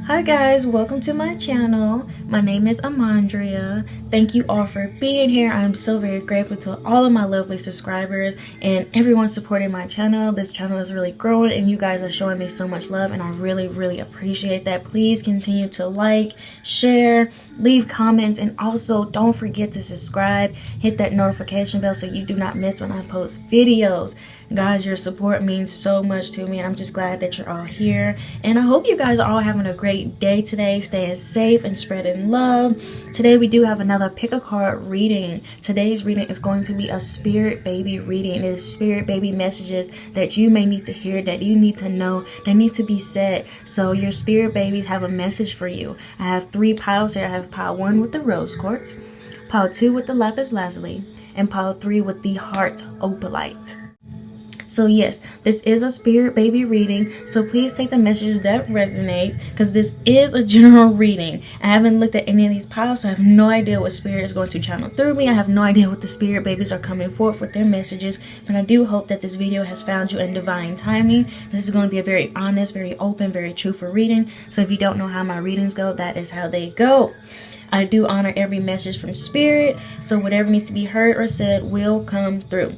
Hi guys, welcome to my channel. My name is Amondria. Thank you all for being here. I'm so very grateful to all of my lovely subscribers and everyone supporting my channel. This channel is really growing and you guys are showing me so much love and I really appreciate that. Please continue to like, share, leave comments, and also don't forget to subscribe. Hit that notification bell so you do not miss when I post videos. Guys, your support means so much to me and I'm just glad that you're all here, and I hope you guys are all having a great day today, staying safe and spreading love. Today we do have another pick a card reading. Today's reading is going to be a spirit baby reading. It is spirit baby messages that you may need to hear, that you need to know, that needs to be said. So your spirit babies have a message for you. I have 3 piles here. I have pile 1 with the rose quartz, pile 2 with the lapis lazuli, and pile 3 with the heart opalite. So yes, this is a spirit baby reading, so please take the messages that resonates, because this is a general reading. I haven't looked at any of these piles, so I have no idea what spirit is going to channel through me. I have no idea what the spirit babies are coming forth with their messages, but I do hope that this video has found you in divine timing. This is going to be a very honest, very open, very truthful reading, so if you don't know how my readings go, that is how they go. I do honor every message from spirit, so whatever needs to be heard or said will come through.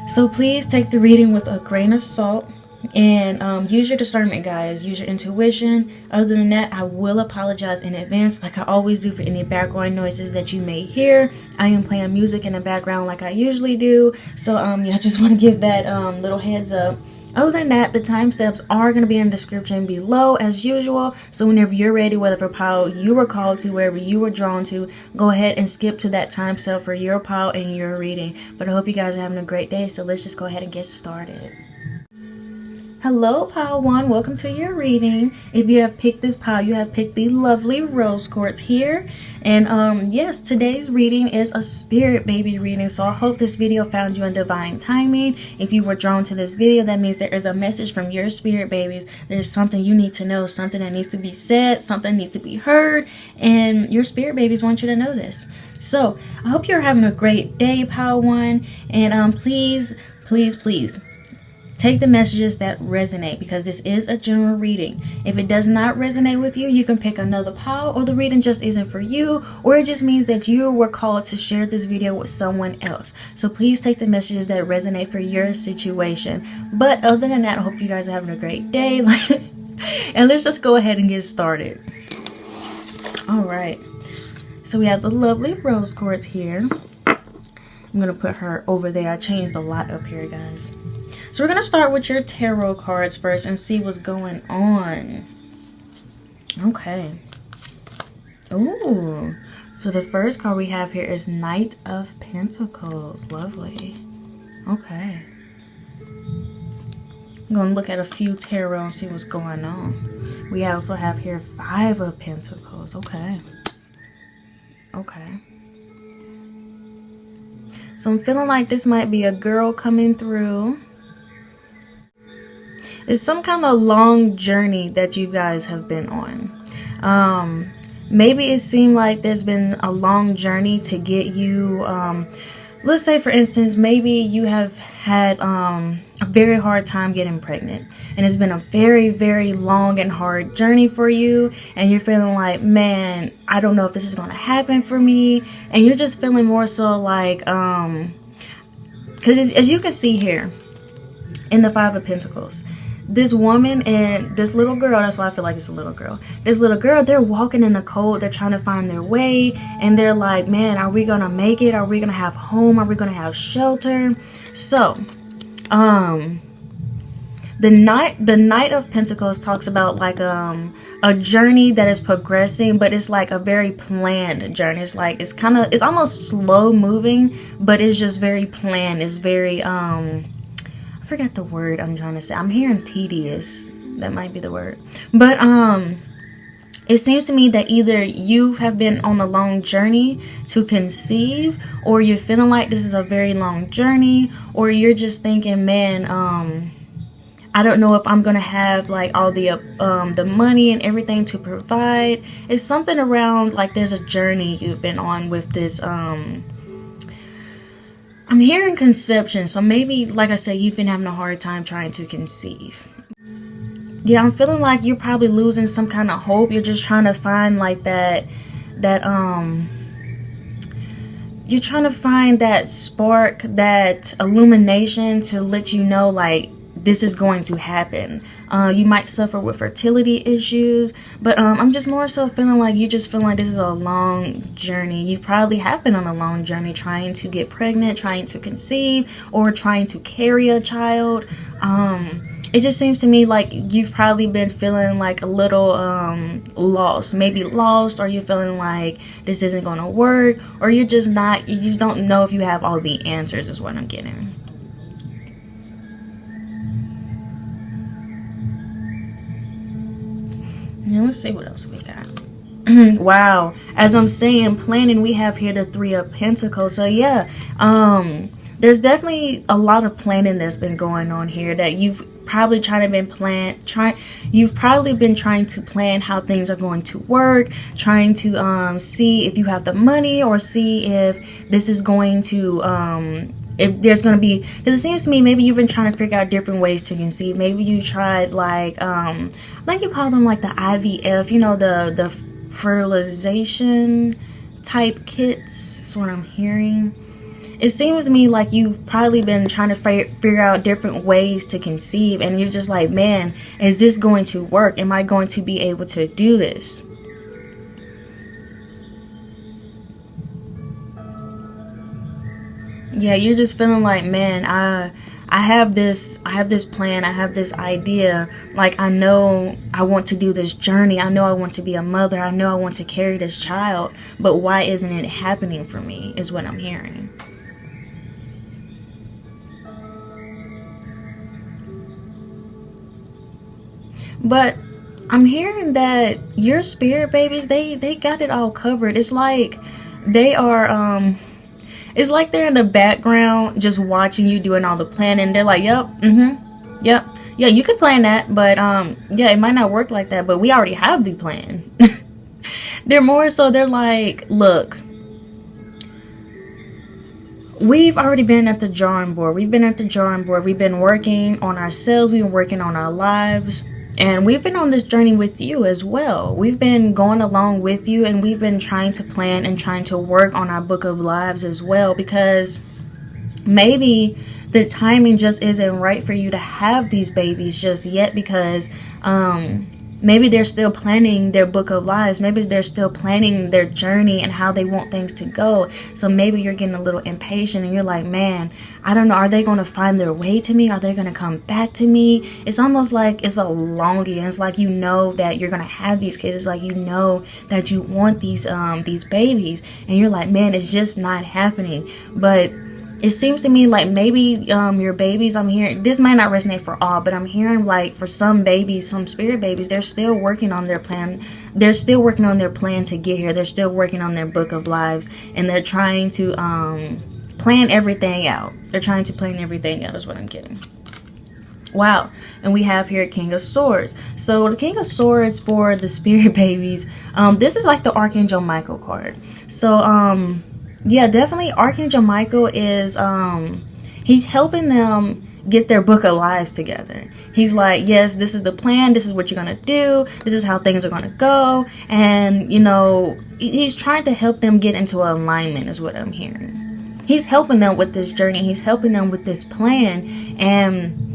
So please take the reading with a grain of salt and use your discernment, guys. Use your intuition. Other than that, I will apologize in advance like I always do for any background noises that you may hear. I am playing music in the background like I usually do. So yeah, I just want to give that little heads up. Other than that, the timestamps are going to be in the description below as usual. So whenever you're ready, whatever pile you were called to, wherever you were drawn to, go ahead and skip to that timestamp for your pile and your reading. But I hope you guys are having a great day. So let's just go ahead and get started. Hello pile 1, welcome to your reading. If you have picked this pile, you have picked the lovely rose quartz here. And yes, today's reading is a spirit baby reading, so I hope this video found you in divine timing. If you were drawn to this video, that means there is a message from your spirit babies. There's something you need to know, something that needs to be said, something needs to be heard, and your spirit babies want you to know this. So I hope you're having a great day, pile 1, and please take the messages that resonate, because this is a general reading. If it does not resonate with you, you can pick another pile, or the reading just isn't for you, or it just means that you were called to share this video with someone else. So please take the messages that resonate for your situation. But other than that, I hope you guys are having a great day. And let's just go ahead and get started. Alright, so we have the lovely rose quartz here. I'm gonna put her over there. I changed a lot up here, guys. So we're going to start with your tarot cards first and see what's going on. Okay. Ooh. So the first card we have here is Knight of Pentacles. Lovely. Okay. I'm going to look at a few tarot and see what's going on. We also have here 5 of Pentacles. Okay. Okay. So I'm feeling like this might be a girl coming through. It's some kind of long journey that you guys have been on. Maybe it seemed like there's been a long journey to get you, let's say for instance, maybe you have had a very hard time getting pregnant, and it's been a very long and hard journey for you, and you're feeling like, man, I don't know if this is going to happen for me, and you're just feeling more so like, because as you can see here in the 5 of Pentacles, this woman and this little girl, that's why I feel like it's a little girl. This little girl, they're walking in the cold. They're trying to find their way. And they're like, man, are we going to make it? Are we going to have home? Are we going to have shelter? So, the Knight of Pentacles talks about like a journey that is progressing, but it's like a very planned journey. It's like, it's almost slow moving, but it's just very planned. It's very, I forgot the word I'm trying to say. I'm hearing tedious. That might be the word. But it seems to me that either you have been on a long journey to conceive, or you're feeling like this is a very long journey, or you're just thinking, man, I don't know if I'm gonna have like all the money and everything to provide. It's something around like there's a journey you've been on with this I'm hearing conception, so maybe, like I said, you've been having a hard time trying to conceive. Yeah, I'm feeling like you're probably losing some kind of hope. You're just trying to find like that you're trying to find that spark, that illumination to let you know like this is going to happen. You might suffer with fertility issues, but I'm just more so feeling like you just feel like this is a long journey. You probably have been on a long journey trying to get pregnant, trying to conceive, or trying to carry a child. It just seems to me like you've probably been feeling like a little lost, maybe lost, or you're feeling like this isn't going to work, or you just don't know if you have all the answers is what I'm getting. Now let's see what else we got. Wow, as I'm saying planning, we have here the Three of Pentacles. So yeah, there's definitely a lot of planning that's been going on here, that you've probably you've probably been trying to plan how things are going to work, trying to see if you have the money, or see if this is going to if there's going to be, because it seems to me maybe you've been trying to figure out different ways to conceive. Maybe you tried like you call them like the IVF, you know, the fertilization type kits. That's what I'm hearing. It seems to me like you've probably been trying to figure out different ways to conceive, and you're just like, man, is this going to work? Am I going to be able to do this? Yeah, you're just feeling like, man, I have this plan, I have this idea. Like, I know I want to do this journey. I know I want to be a mother. I know I want to carry this child, but why isn't it happening for me is what I'm hearing. But I'm hearing that your spirit babies, they got it all covered. It's like they are it's like they're in the background just watching you doing all the planning. They're like, yep, yep, yeah, you can plan that, but yeah, it might not work like that, but we already have the plan. They're more so, they're like, look, we've already been at the drawing board. We've been at the drawing board. We've been working on ourselves. We've been working on our lives. And we've been on this journey with you as well. We've been going along with you, and we've been trying to plan and trying to work on our book of lives as well, because maybe the timing just isn't right for you to have these babies just yet, because maybe they're still planning their book of lives. Maybe they're still planning their journey and how they want things to go. So maybe you're getting a little impatient and you're like, man, I don't know. Are they going to find their way to me? Are they going to come back to me? It's almost like it's a longing. It's like you know that you're going to have these kids. It's like you know that you want these babies. And you're like, man, it's just not happening. But it seems to me like maybe your babies, I'm hearing, this might not resonate for all, but I'm hearing like for some babies, some spirit babies, they're still working on their plan. They're still working on their plan to get here. They're still working on their book of lives, and they're trying to plan everything out. They're trying to plan everything out is what I'm getting. Wow. And we have here King of Swords. So the King of Swords for the spirit babies, this is like the Archangel Michael card. So yeah, definitely Archangel Michael is he's helping them get their book of lives together. He's like, yes, this is the plan, this is what you're gonna do, this is how things are gonna go, and you know, he's trying to help them get into alignment is what I'm hearing. He's helping them with this journey, he's helping them with this plan. And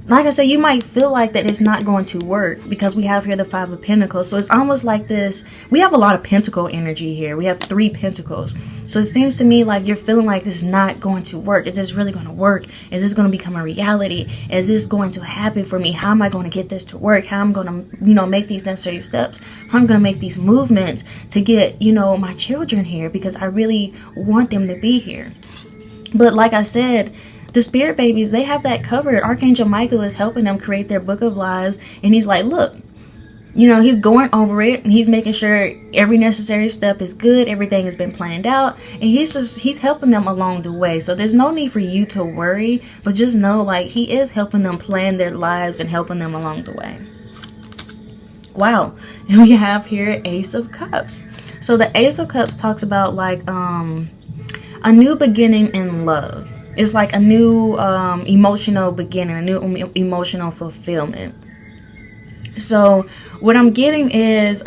like I said, you might feel like that it's not going to work because we have here the Five of Pentacles. So it's almost like this. We have a lot of pentacle energy here. We have 3 pentacles. So it seems to me like you're feeling like this is not going to work. Is this really going to work? Is this going to become a reality? Is this going to happen for me? How am I going to get this to work? How am I going to, you know, make these necessary steps? How am I going to make these movements to get, you know, my children here, because I really want them to be here. But like I said, the spirit babies, they have that covered. Archangel Michael is helping them create their book of lives. And he's like, look, you know, he's going over it and he's making sure every necessary step is good. Everything has been planned out. And he's helping them along the way. So there's no need for you to worry. But just know, like, he is helping them plan their lives and helping them along the way. Wow. And we have here Ace of Cups. So the Ace of Cups talks about like a new beginning in love. It's like a new emotional beginning, a new emotional fulfillment. So what I'm getting is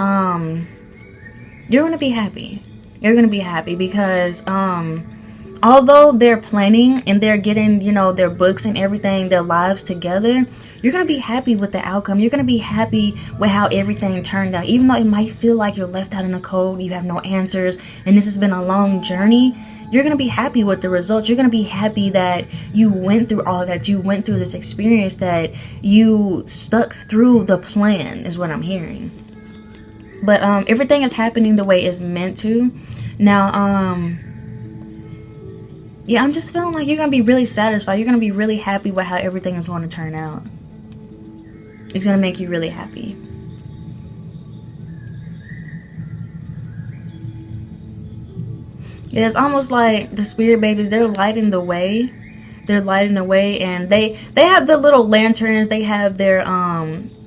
you're gonna be happy. You're gonna be happy because although they're planning and they're getting, you know, their books and everything, their lives together, you're gonna be happy with the outcome. You're gonna be happy with how everything turned out, even though it might feel like you're left out in the cold, you have no answers, and this has been a long journey. You're gonna be happy with the results. You're gonna be happy that you went through all that, you went through this experience, that you stuck through the plan, is what I'm hearing. But everything is happening the way it's meant to. Now, yeah, I'm just feeling like you're going to be really satisfied. You're going to be really happy with how everything is going to turn out. It's going to make you really happy. Yeah, it's almost like the spirit babies, they're lighting the way. They're lighting the way, and they have the little lanterns. They have their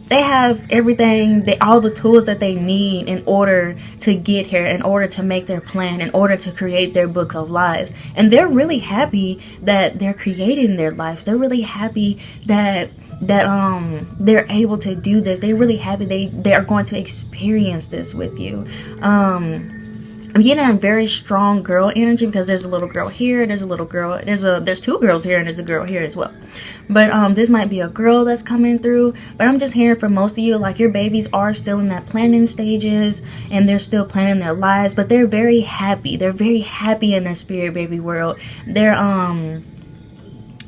they have everything, all the tools that they need in order to get here, in order to make their plan, in order to create their book of lives. And they're really happy that they're creating their lives. They're really happy that they're able to do this. They're really happy they are going to experience this with you. I'm getting a very strong girl energy because there's a little girl here, there's a little girl, there's two girls here, and there's a girl here as well. But this might be a girl that's coming through. But I'm just hearing from most of you, like, your babies are still in that planning stages, and they're still planning their lives, but they're very happy. They're very happy in the spirit baby world. They're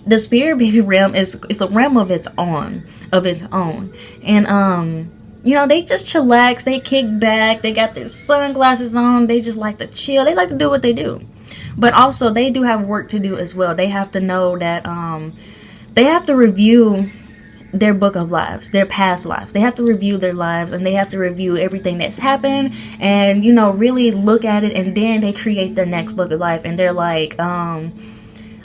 the spirit baby realm is a realm of its own, and you know, they just chillax, they kick back, they got their sunglasses on, they just like to chill, they like to do what they do. But also, they do have work to do as well. They have to know that they have to review their book of lives, their past lives. They have to review their lives, and they have to review everything that's happened, and, you know, really look at it, and then they create their next book of life. And they're like,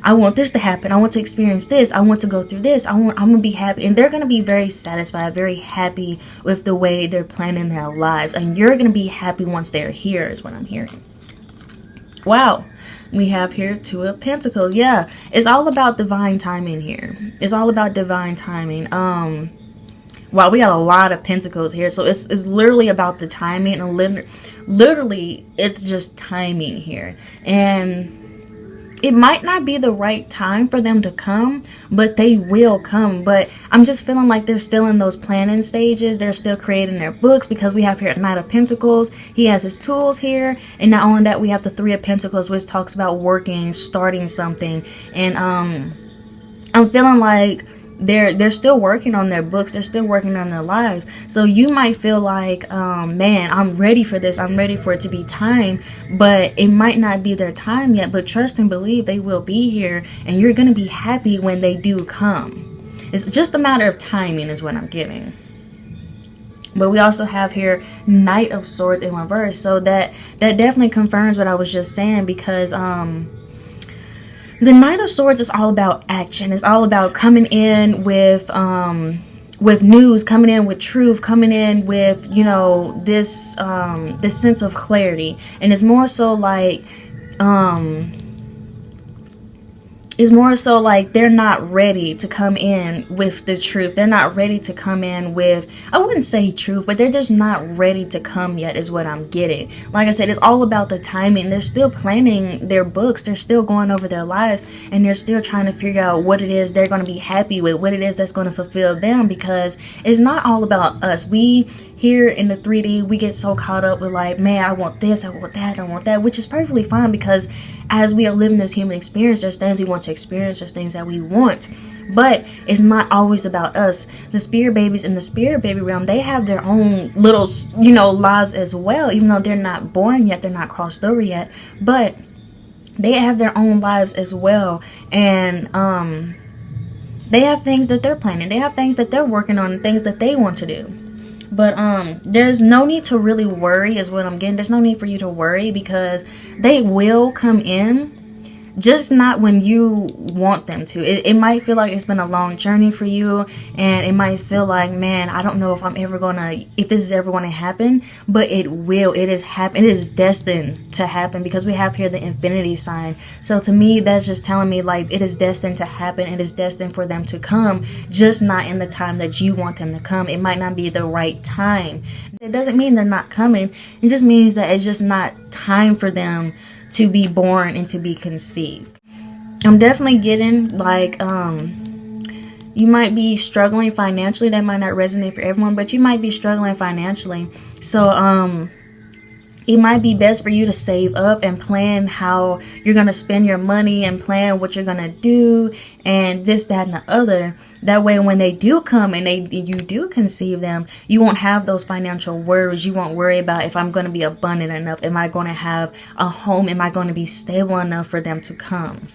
I want this to happen. I want to experience this. I want to go through this. I'm gonna be happy. And they're gonna be very satisfied, very happy with the way they're planning their lives. And you're gonna be happy once they're here, is what I'm hearing. Wow. We have here Two of Pentacles. Yeah, it's all about divine timing here. It's all about divine timing. Wow, we got a lot of Pentacles here. So it's literally about the timing, and literally it's just timing here. And it might not be the right time for them to come, but they will come. But I'm just feeling like they're still in those planning stages. They're still creating their books, because we have here Knight of Pentacles. He has his tools here. And not only that, we have the Three of Pentacles, which talks about working, starting something. And I'm feeling like they're still working on their books. They're still working on their lives. So you might feel like, man, I'm ready for this. I'm ready for it to be time. But it might not be their time yet. But trust and believe they will be here. And you're going to be happy when they do come. It's just a matter of timing, is what I'm getting. But we also have here Knight of Swords in reverse. So that definitely confirms what I was just saying, because the Knight of Swords is all about action. It's all about coming in with news, coming in with truth, coming in with, you know, this sense of clarity. And it's more so like they're not ready to come in with the truth. They're not ready to come in with, I wouldn't say truth, but they're just not ready to come yet, is what I'm getting. Like I said, it's all about the timing. They're still planning their books. They're still going over their lives, and they're still trying to figure out what it is they're going to be happy with, what it is that's going to fulfill them, because it's not all about us. We here in the 3D, we get so caught up with, like, man, I want this, I want that, I want that, which is perfectly fine, because as we are living this human experience, there's things we want to experience, there's things that we want. But it's not always about us. The spirit babies in the spirit baby realm, they have their own little, you know, lives as well, even though they're not born yet, they're not crossed over yet, but they have their own lives as well. And they have things that they're planning, they have things that they're working on, things that they want to do. But there's no need to really worry, is what I'm getting. There's no need for you to worry, because they will come in. just not when you want them to. It might feel like it's been a long journey for you, and it might feel like, man, I don't know if this is ever gonna happen, but it will. It is destined to happen, because we have here the infinity sign. So to me, that's just telling me, like, it is destined to happen. It is destined for them to come, just not in the time that you want them to come. It might not be the right time. It doesn't mean they're not coming. It just means that it's just not time for them to be born and to be conceived. I'm definitely getting, like, you might be struggling financially. That might not resonate for everyone, but you might be struggling financially. So it might be best for you to save up and plan how you're going to spend your money, and plan what you're going to do, and this, that, and the other. That way, when they do come and you do conceive them, you won't have those financial worries. You won't worry about, if I'm going to be abundant enough. Am I going to have a home? Am I going to be stable enough for them to come?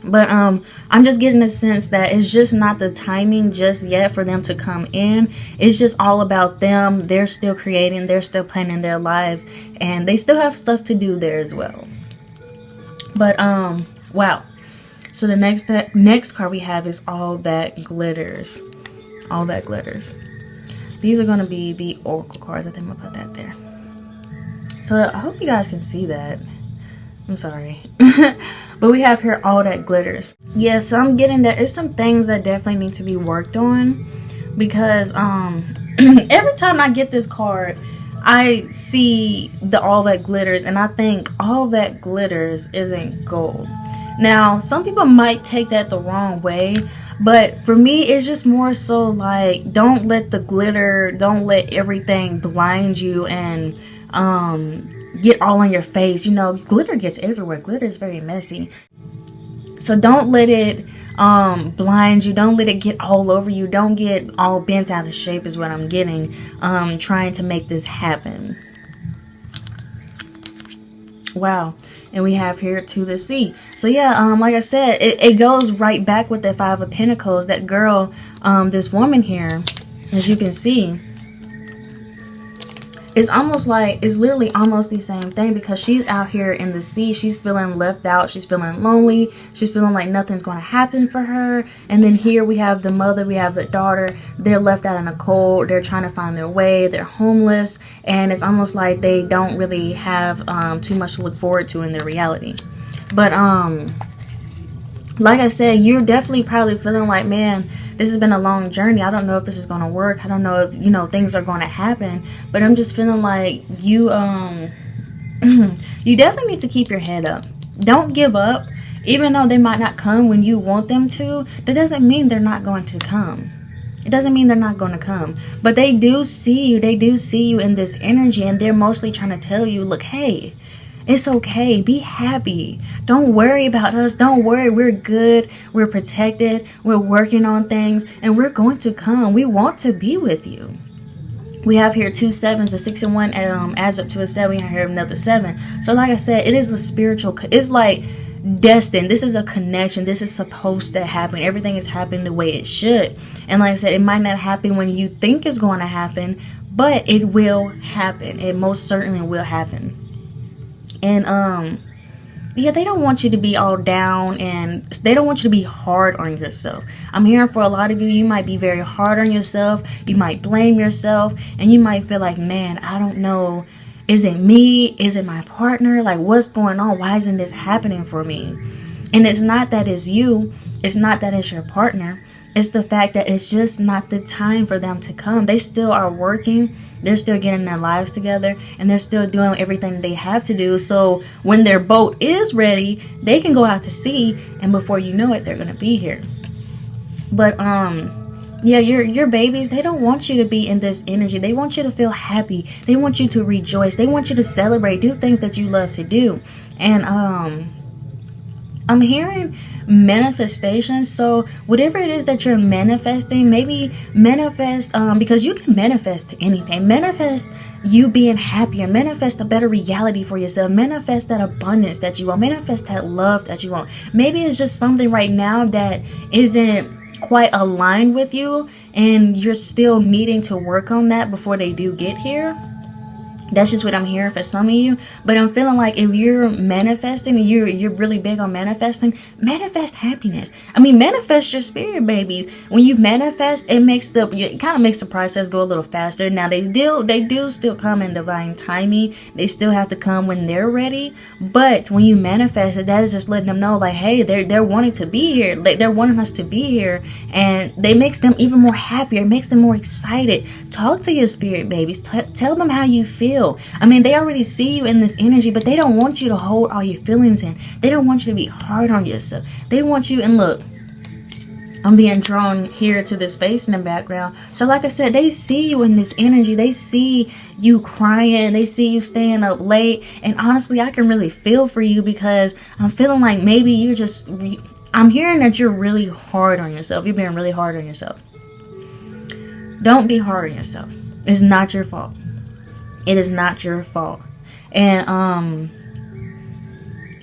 But I'm just getting a sense that it's just not the timing just yet for them to come in. It's just all about them. They're still creating. They're still planning their lives. And they still have stuff to do there as well. But, wow. So the next card we have is All That Glitters. All That Glitters. These are going to be the oracle cards. I think I'm going to put that there. So I hope you guys can see that. I'm sorry. But we have here All That Glitters. Yeah, so I'm getting that there's some things that definitely need to be worked on. Because every time I get this card, I see the All That Glitters, and I think all that glitters isn't gold. Now, some people might take that the wrong way, but for me, it's just more so like, don't let the glitter, don't let everything blind you and get all on your face. You know, glitter gets everywhere. Glitter is very messy. So don't let it blind you. Don't let it get all over you. Don't get all bent out of shape is what I'm getting, trying to make this happen. Wow. And we have here To the Sea. So yeah, like I said, it goes right back with the Five of Pentacles. That girl, this woman here, as you can see, it's almost like, it's literally almost the same thing, because she's out here in the sea. She's feeling left out. She's feeling lonely. She's feeling like nothing's going to happen for her. And then here we have the mother, we have the daughter. They're left out in the cold. They're trying to find their way. They're homeless. And it's almost like they don't really have too much to look forward to in their reality. But like I said, you're definitely probably feeling like, man, this has been a long journey. I don't know if this is going to work. I don't know if, you know, things are going to happen. But I'm just feeling like you, you definitely need to keep your head up. Don't give up. Even though they might not come when you want them to, that doesn't mean they're not going to come. It doesn't mean they're not going to come. But they do see you. They do see you in this energy. And they're mostly trying to tell you, look, hey, it's okay. Be happy. Don't worry about us. Don't worry. We're good. We're protected. We're working on things. And we're going to come. We want to be with you. We have here 2 sevens. The 6 and 1 adds up to a 7. We have here another 7. So like I said, it is a spiritual. It's like destined. This is a connection. This is supposed to happen. Everything is happening the way it should. And like I said, it might not happen when you think it's going to happen, but it will happen. It most certainly will happen. And yeah, they don't want you to be all down, and they don't want you to be hard on yourself. I'm hearing for a lot of you, you might be very hard on yourself. You might blame yourself, and you might feel like, man, I don't know. Is it me? Is it my partner? Like, what's going on? Why isn't this happening for me? And it's not that it's you. It's not that it's your partner. It's the fact that it's just not the time for them to come. They still are working. They're still getting their lives together, and they're still doing everything they have to do. So when their boat is ready, they can go out to sea, and before you know it, they're going to be here. But yeah, your babies, they don't want you to be in this energy. They want you to feel happy. They want you to rejoice. They want you to celebrate, do things that you love to do. And I'm hearing manifestation. So whatever it is that you're manifesting, maybe manifest, because you can manifest to anything. Manifest you being happier. Manifest a better reality for yourself. Manifest that abundance that you want. Manifest that love that you want. Maybe it's just something right now that isn't quite aligned with you, and you're still needing to work on that before they do get here. That's just what I'm hearing for some of you. But I'm feeling like if you're manifesting, you're really big on manifesting, manifest happiness. I mean, manifest your spirit babies. When you manifest, it kind of makes the process go a little faster. Now they do still come in divine timing. They still have to come when they're ready. But when you manifest it, that is just letting them know, like, hey, they're wanting to be here. They're wanting us to be here, and they makes them even more happier. It makes them more excited. Talk to your spirit babies. Tell them how you feel. I mean, they already see you in this energy, but they don't want you to hold all your feelings in. They don't want you to be hard on yourself. They want you, and look, I'm being drawn here to this face in the background. So like I said, they see you in this energy. They see you crying. They see you staying up late. And honestly, I can really feel for you, because I'm feeling like maybe I'm hearing that you're really hard on yourself. You're being really hard on yourself. Don't be hard on yourself. It's not your fault. It is not your fault. And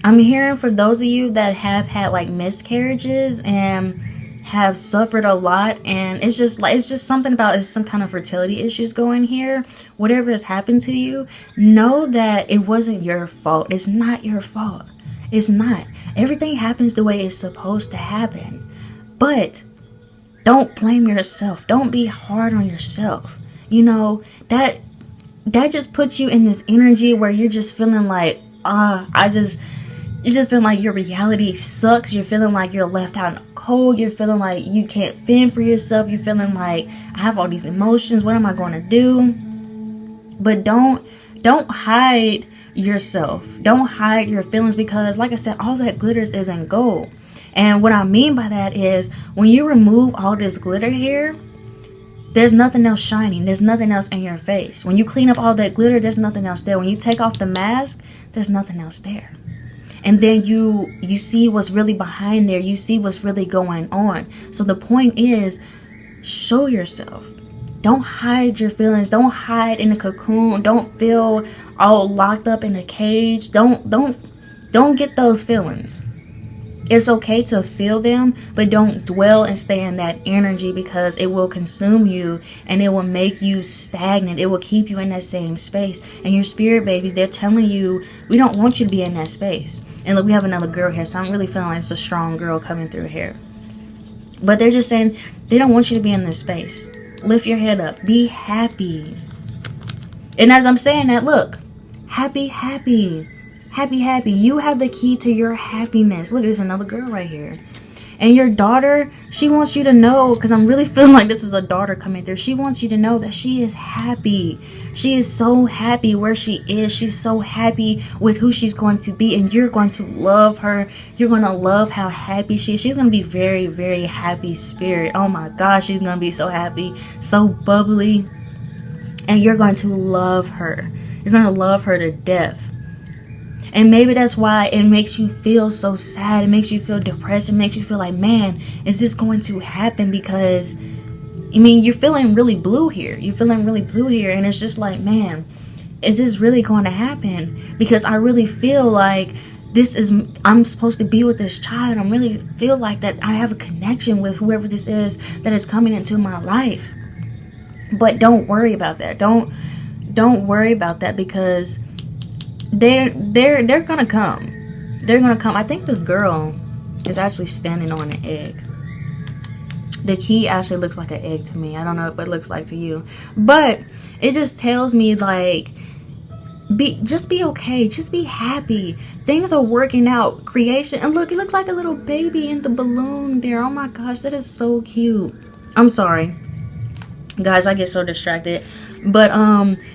I'm hearing for those of you that have had like miscarriages and have suffered a lot, and it's just something about, it's some kind of fertility issues going here. Whatever has happened to you, know that it wasn't your fault. It's not your fault. It's not. Everything happens the way it's supposed to happen. But don't blame yourself. Don't be hard on yourself. You know, that just puts you in this energy where you're just feeling like, you're just feeling like your reality sucks. You're feeling like you're left out in the cold. You're feeling like you can't fend for yourself. You're feeling like, I have all these emotions. What am I going to do? But don't hide yourself. Don't hide your feelings, because like I said, all that glitters isn't gold. And what I mean by that is, when you remove all this glitter here, there's nothing else shining. There's nothing else in your face. When you clean up all that glitter, there's nothing else there. When you take off the mask, there's nothing else there. And then you see what's really behind there. You see what's really going on. So the point is, show yourself. Don't hide your feelings. Don't hide in a cocoon. Don't feel all locked up in a cage. Don't get those feelings. It's okay to feel them, but don't dwell and stay in that energy, because it will consume you and it will make you stagnant. It will keep you in that same space. And your spirit babies, they're telling you, we don't want you to be in that space. And look, we have another girl here, so I'm really feeling like it's a strong girl coming through here. But they're just saying they don't want you to be in this space. Lift your head up. Be happy. And as I'm saying that, look, happy. You have the key to your happiness. Look, there's another girl right here. And your daughter, she wants you to know, because I'm really feeling like this is a daughter coming through. She wants you to know that she is happy. She is so happy where she is. She's so happy with who she's going to be. And you're going to love her. You're going to love how happy she is. She's going to be very, very happy spirit. Oh my gosh, she's going to be so happy. So bubbly. And you're going to love her. You're going to love her to death. And maybe that's why it makes you feel so sad. It makes you feel depressed. It makes you feel like, man, is this going to happen? Because, I mean, you're feeling really blue here. You're feeling really blue here. And it's just like, man, is this really going to happen? Because I really feel like I'm supposed to be with this child. I really feel like that I have a connection with whoever this is that is coming into my life. But don't worry about that. Don't worry about that, because they're gonna come. They're gonna come. I think this girl is actually standing on an egg. The key actually looks like an egg to me. I don't know what it looks like to you, but it just tells me, like, just be okay. Just be happy. Things are working out. Creation. And look, it looks like a little baby in the balloon there. Oh my gosh, that is so cute. I'm sorry, guys, I get so distracted. But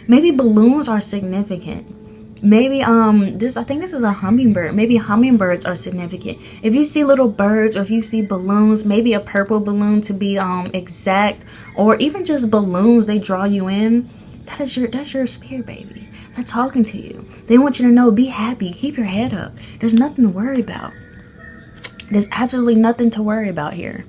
maybe balloons are significant. Maybe I think this is a hummingbird. Maybe hummingbirds are significant. If you see little birds, or if you see balloons, maybe a purple balloon to be exact, or even just balloons, they draw you in. That's your spirit baby. They're talking to you. They want you to know, be happy, keep your head up. There's nothing to worry about. There's absolutely nothing to worry about here.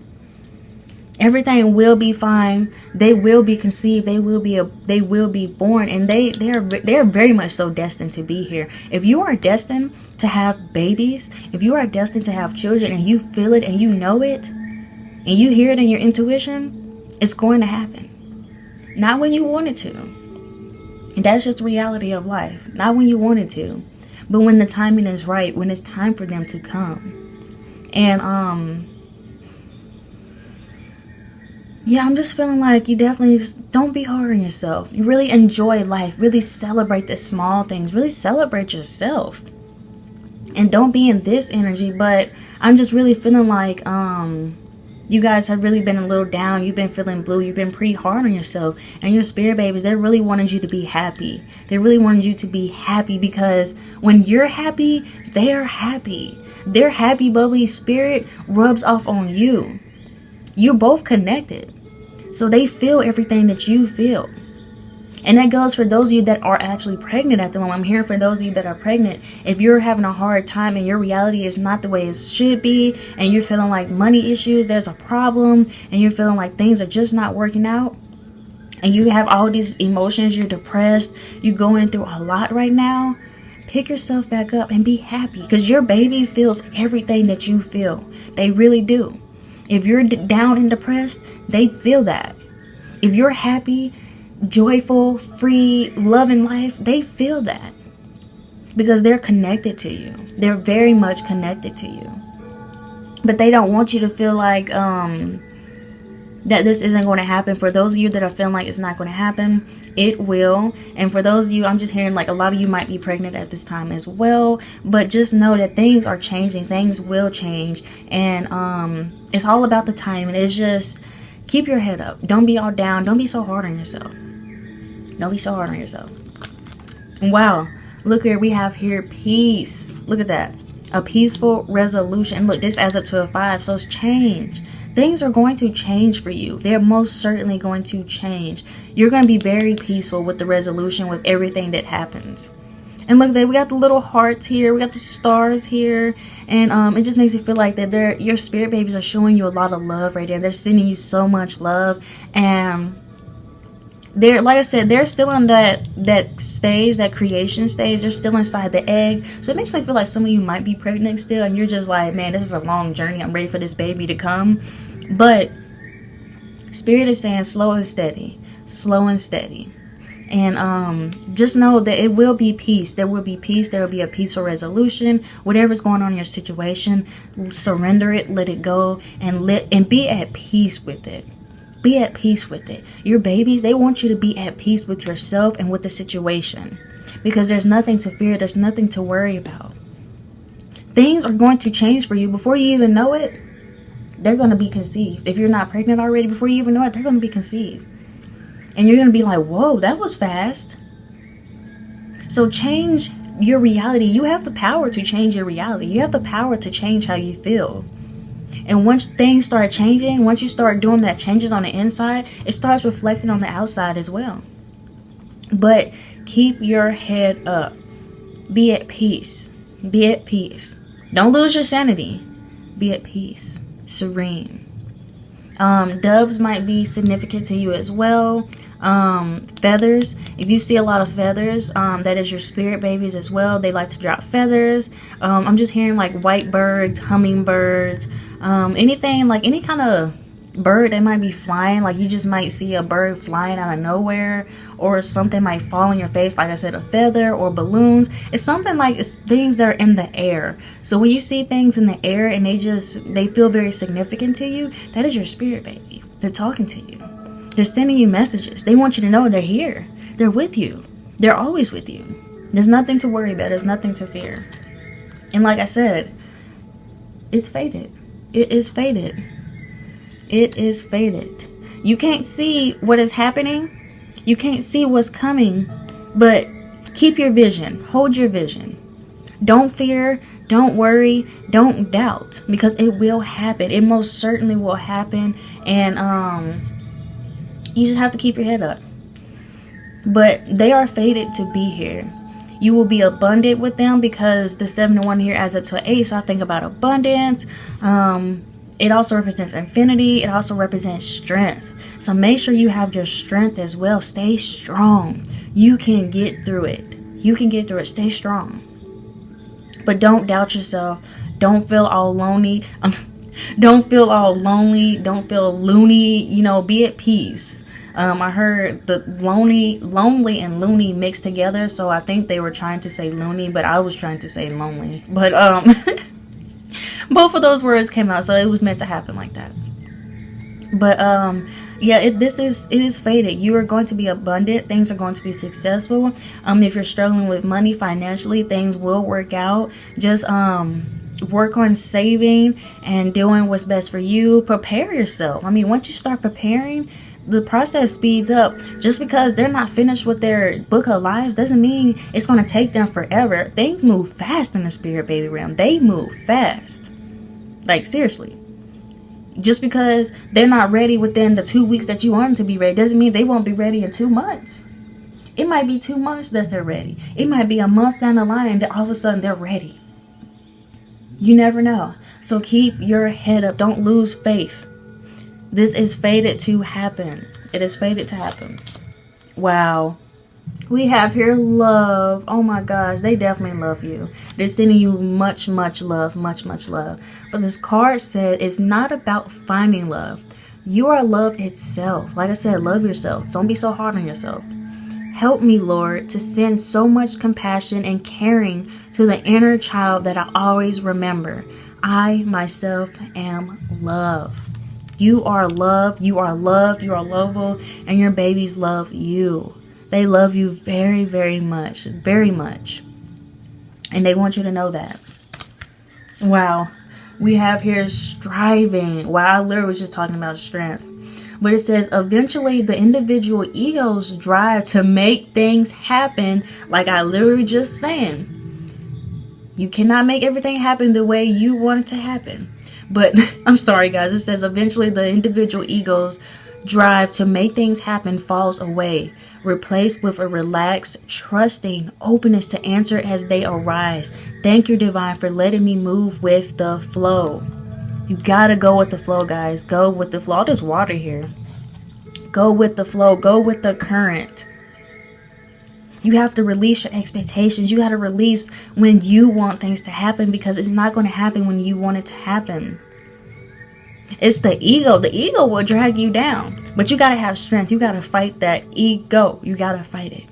Everything will be fine. They will be conceived. They will be born, and they are very much so destined to be here. If you are destined to have babies, if you are destined to have children, and you feel it and you know it, and you hear it in your intuition, it's going to happen. Not when you want it to. And that's just the reality of life. Not when you want it to, but when the timing is right, when it's time for them to come. And yeah, I'm just feeling like you definitely just don't be hard on yourself. You really enjoy life. Really celebrate the small things. Really celebrate yourself. And don't be in this energy. But I'm just really feeling like you guys have really been a little down. You've been feeling blue. You've been pretty hard on yourself. And your spirit babies, they really wanted you to be happy. They really wanted you to be happy, because when you're happy, they're happy. Their happy, bubbly spirit rubs off on you. You're both connected. So they feel everything that you feel. And that goes for those of you that are actually pregnant at the moment. I'm hearing for those of you that are pregnant, if you're having a hard time and your reality is not the way it should be, and you're feeling like money issues, there's a problem, and you're feeling like things are just not working out, and you have all these emotions, you're depressed, you're going through a lot right now, pick yourself back up and be happy, because your baby feels everything that you feel. They really do. If you're down and depressed, they feel that. If you're happy, joyful, free, loving life, they feel that, because they're connected to you. They're very much connected to you. But they don't want you to feel like that this isn't going to happen. For those of you that are feeling like it's not going to happen, it will. And for those of you, I'm just hearing like a lot of you might be pregnant at this time as well. But just know that things are changing. Things will change. And it's all about the time. And it's just keep your head up. Don't be all down. Don't be so hard on yourself. Don't be so hard on yourself. Wow. Look here. We have here peace. Look at that. A peaceful resolution. Look, this adds up to a 5. So it's change. Things are going to change for you. They're most certainly going to change. You're going to be very peaceful with the resolution, with everything that happens. And look, we got the little hearts here. We got the stars here. And it just makes you feel like that your spirit babies are showing you a lot of love right there. They're sending you so much love. And they're, like I said, they're still in that stage, that creation stage. They're still inside the egg. So it makes me feel like some of you might be pregnant still, and you're just like, man, this is a long journey. I'm ready for this baby to come. But Spirit is saying slow and steady. Slow and steady. And just know that it will be peace. There will be peace. There will be a peaceful resolution. Whatever's going on in your situation, surrender it, let it go, and be at peace with it. Be at peace with it. Your babies, they want you to be at peace with yourself and with the situation, because there's nothing to fear. There's nothing to worry about. Things are going to change for you before you even know it. They're going to be conceived. If you're not pregnant already, before you even know it, they're going to be conceived. And you're going to be like, whoa, that was fast. So change your reality. You have the power to change your reality. You have the power to change how you feel. And once things start changing, once you start doing that changes on the inside, it starts reflecting on the outside as well. But keep your head up. Be at peace. Be at peace. Don't lose your sanity. Be at peace. Serene. Doves might be significant to you as well. Feathers. If you see a lot of feathers, that is your spirit babies as well. They like to drop feathers. I'm just hearing like white birds, hummingbirds, anything like any kind of bird that might be flying. Like you just might see a bird flying out of nowhere, or something might fall in your face, like I said, a feather or balloons. It's something like it's things that are in the air. So when you see things in the air and they feel very significant to you, that is your spirit baby. They're talking to you. They're sending you messages. They want you to know they're here. They're with you. They're always with you. There's nothing to worry about. There's nothing to fear. And like I said, it's fated. It is fated. It is fated. You can't see what is happening. You can't see what's coming. But keep your vision. Hold your vision. Don't fear. Don't worry. Don't doubt. Because it will happen. It most certainly will happen. And you just have to keep your head up. But they are fated to be here. You will be abundant with them, because the 7 and 1 here adds up to an 8. So I think about abundance. It also represents infinity. It also represents strength. So make sure you have your strength as well. Stay strong. You can get through it. You can get through it. Stay strong. But don't doubt yourself. Don't feel all lonely. Don't feel all lonely. Don't feel loony. You know, be at peace. I heard the lonely and loony mixed together, so I think they were trying to say loony, but I was trying to say lonely. But both of those words came out, so it was meant to happen like that. But yeah, it is fated. You are going to be abundant. Things are going to be successful. If you're struggling with money financially, things will work out. Just work on saving and doing what's best for you. Prepare yourself. I mean, once you start preparing, the process speeds up. Just because they're not finished with their book of lives doesn't mean it's going to take them forever. Things move fast in the spirit baby realm. They move fast. Like, seriously. Just because they're not ready within the 2 weeks that you want them to be ready doesn't mean they won't be ready in 2 months. It might be 2 months that they're ready. It might be a month down the line that all of a sudden they're ready. You never know. So keep your head up. Don't lose faith. This is fated to happen. It is fated to happen. Wow. We have here love. Oh my gosh, they definitely love you. They're sending you much, much love, much, much love. But this card said it's not about finding love. You are love itself. Like I said, love yourself. Don't be so hard on yourself. Help me, Lord, to send so much compassion and caring to the inner child that I always remember. I, myself, am love. You are love. You are loved. You are lovable. And your babies love you. They love you very, very much. Very much. And they want you to know that. Wow. We have here striving. Wow, I literally was just talking about strength. But it says, eventually the individual ego's drive to make things happen, like I literally just saying. You cannot make everything happen the way you want it to happen. But I'm sorry, guys. It says, eventually the individual ego's drive to make things happen falls away, replaced with a relaxed, trusting openness to answer as they arise. Thank you, Divine, for letting me move with the flow. You gotta go with the flow, guys. Go with the flow. All this water here. Go with the flow. Go with the current. You have to release your expectations. You got to release when you want things to happen, because it's not going to happen when you want it to happen. It's the ego. The ego will drag you down. But you got to have strength. You got to fight that ego. You got to fight it.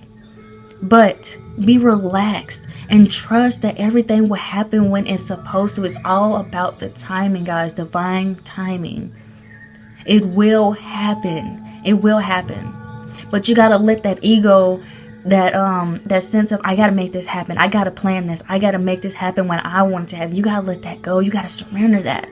But be relaxed and trust that everything will happen when it's supposed to. It's all about the timing, guys. Divine timing. It will happen. It will happen. But you got to let that ego, that sense of, I got to make this happen. I got to plan this. I got to make this happen when I want it to happen. You got to let that go. You got to surrender that.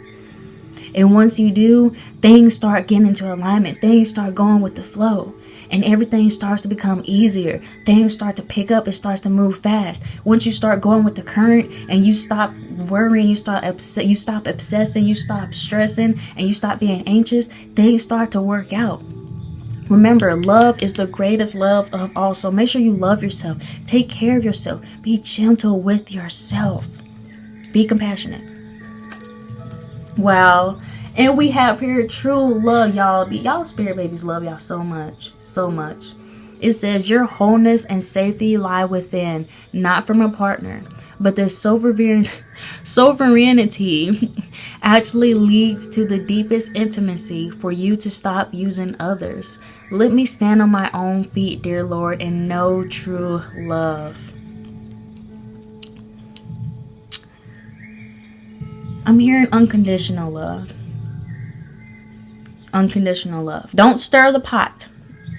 And once you do, things start getting into alignment. Things start going with the flow. And everything starts to become easier. Things start to pick up. It starts to move fast. Once you start going with the current and you stop worrying, you stop obsessing, you stop stressing, and you stop being anxious, things start to work out. Remember, love is the greatest love of all. So make sure you love yourself. Take care of yourself. Be gentle with yourself. Be compassionate. Wow. And we have here true love, y'all. Y'all spirit babies love y'all so much. So much. It says your wholeness and safety lie within, not from a partner. But this sovereignty actually leads to the deepest intimacy for you to stop using others. Let me stand on my own feet, dear Lord, and know true love. I'm hearing unconditional love. Unconditional love. Don't stir the pot.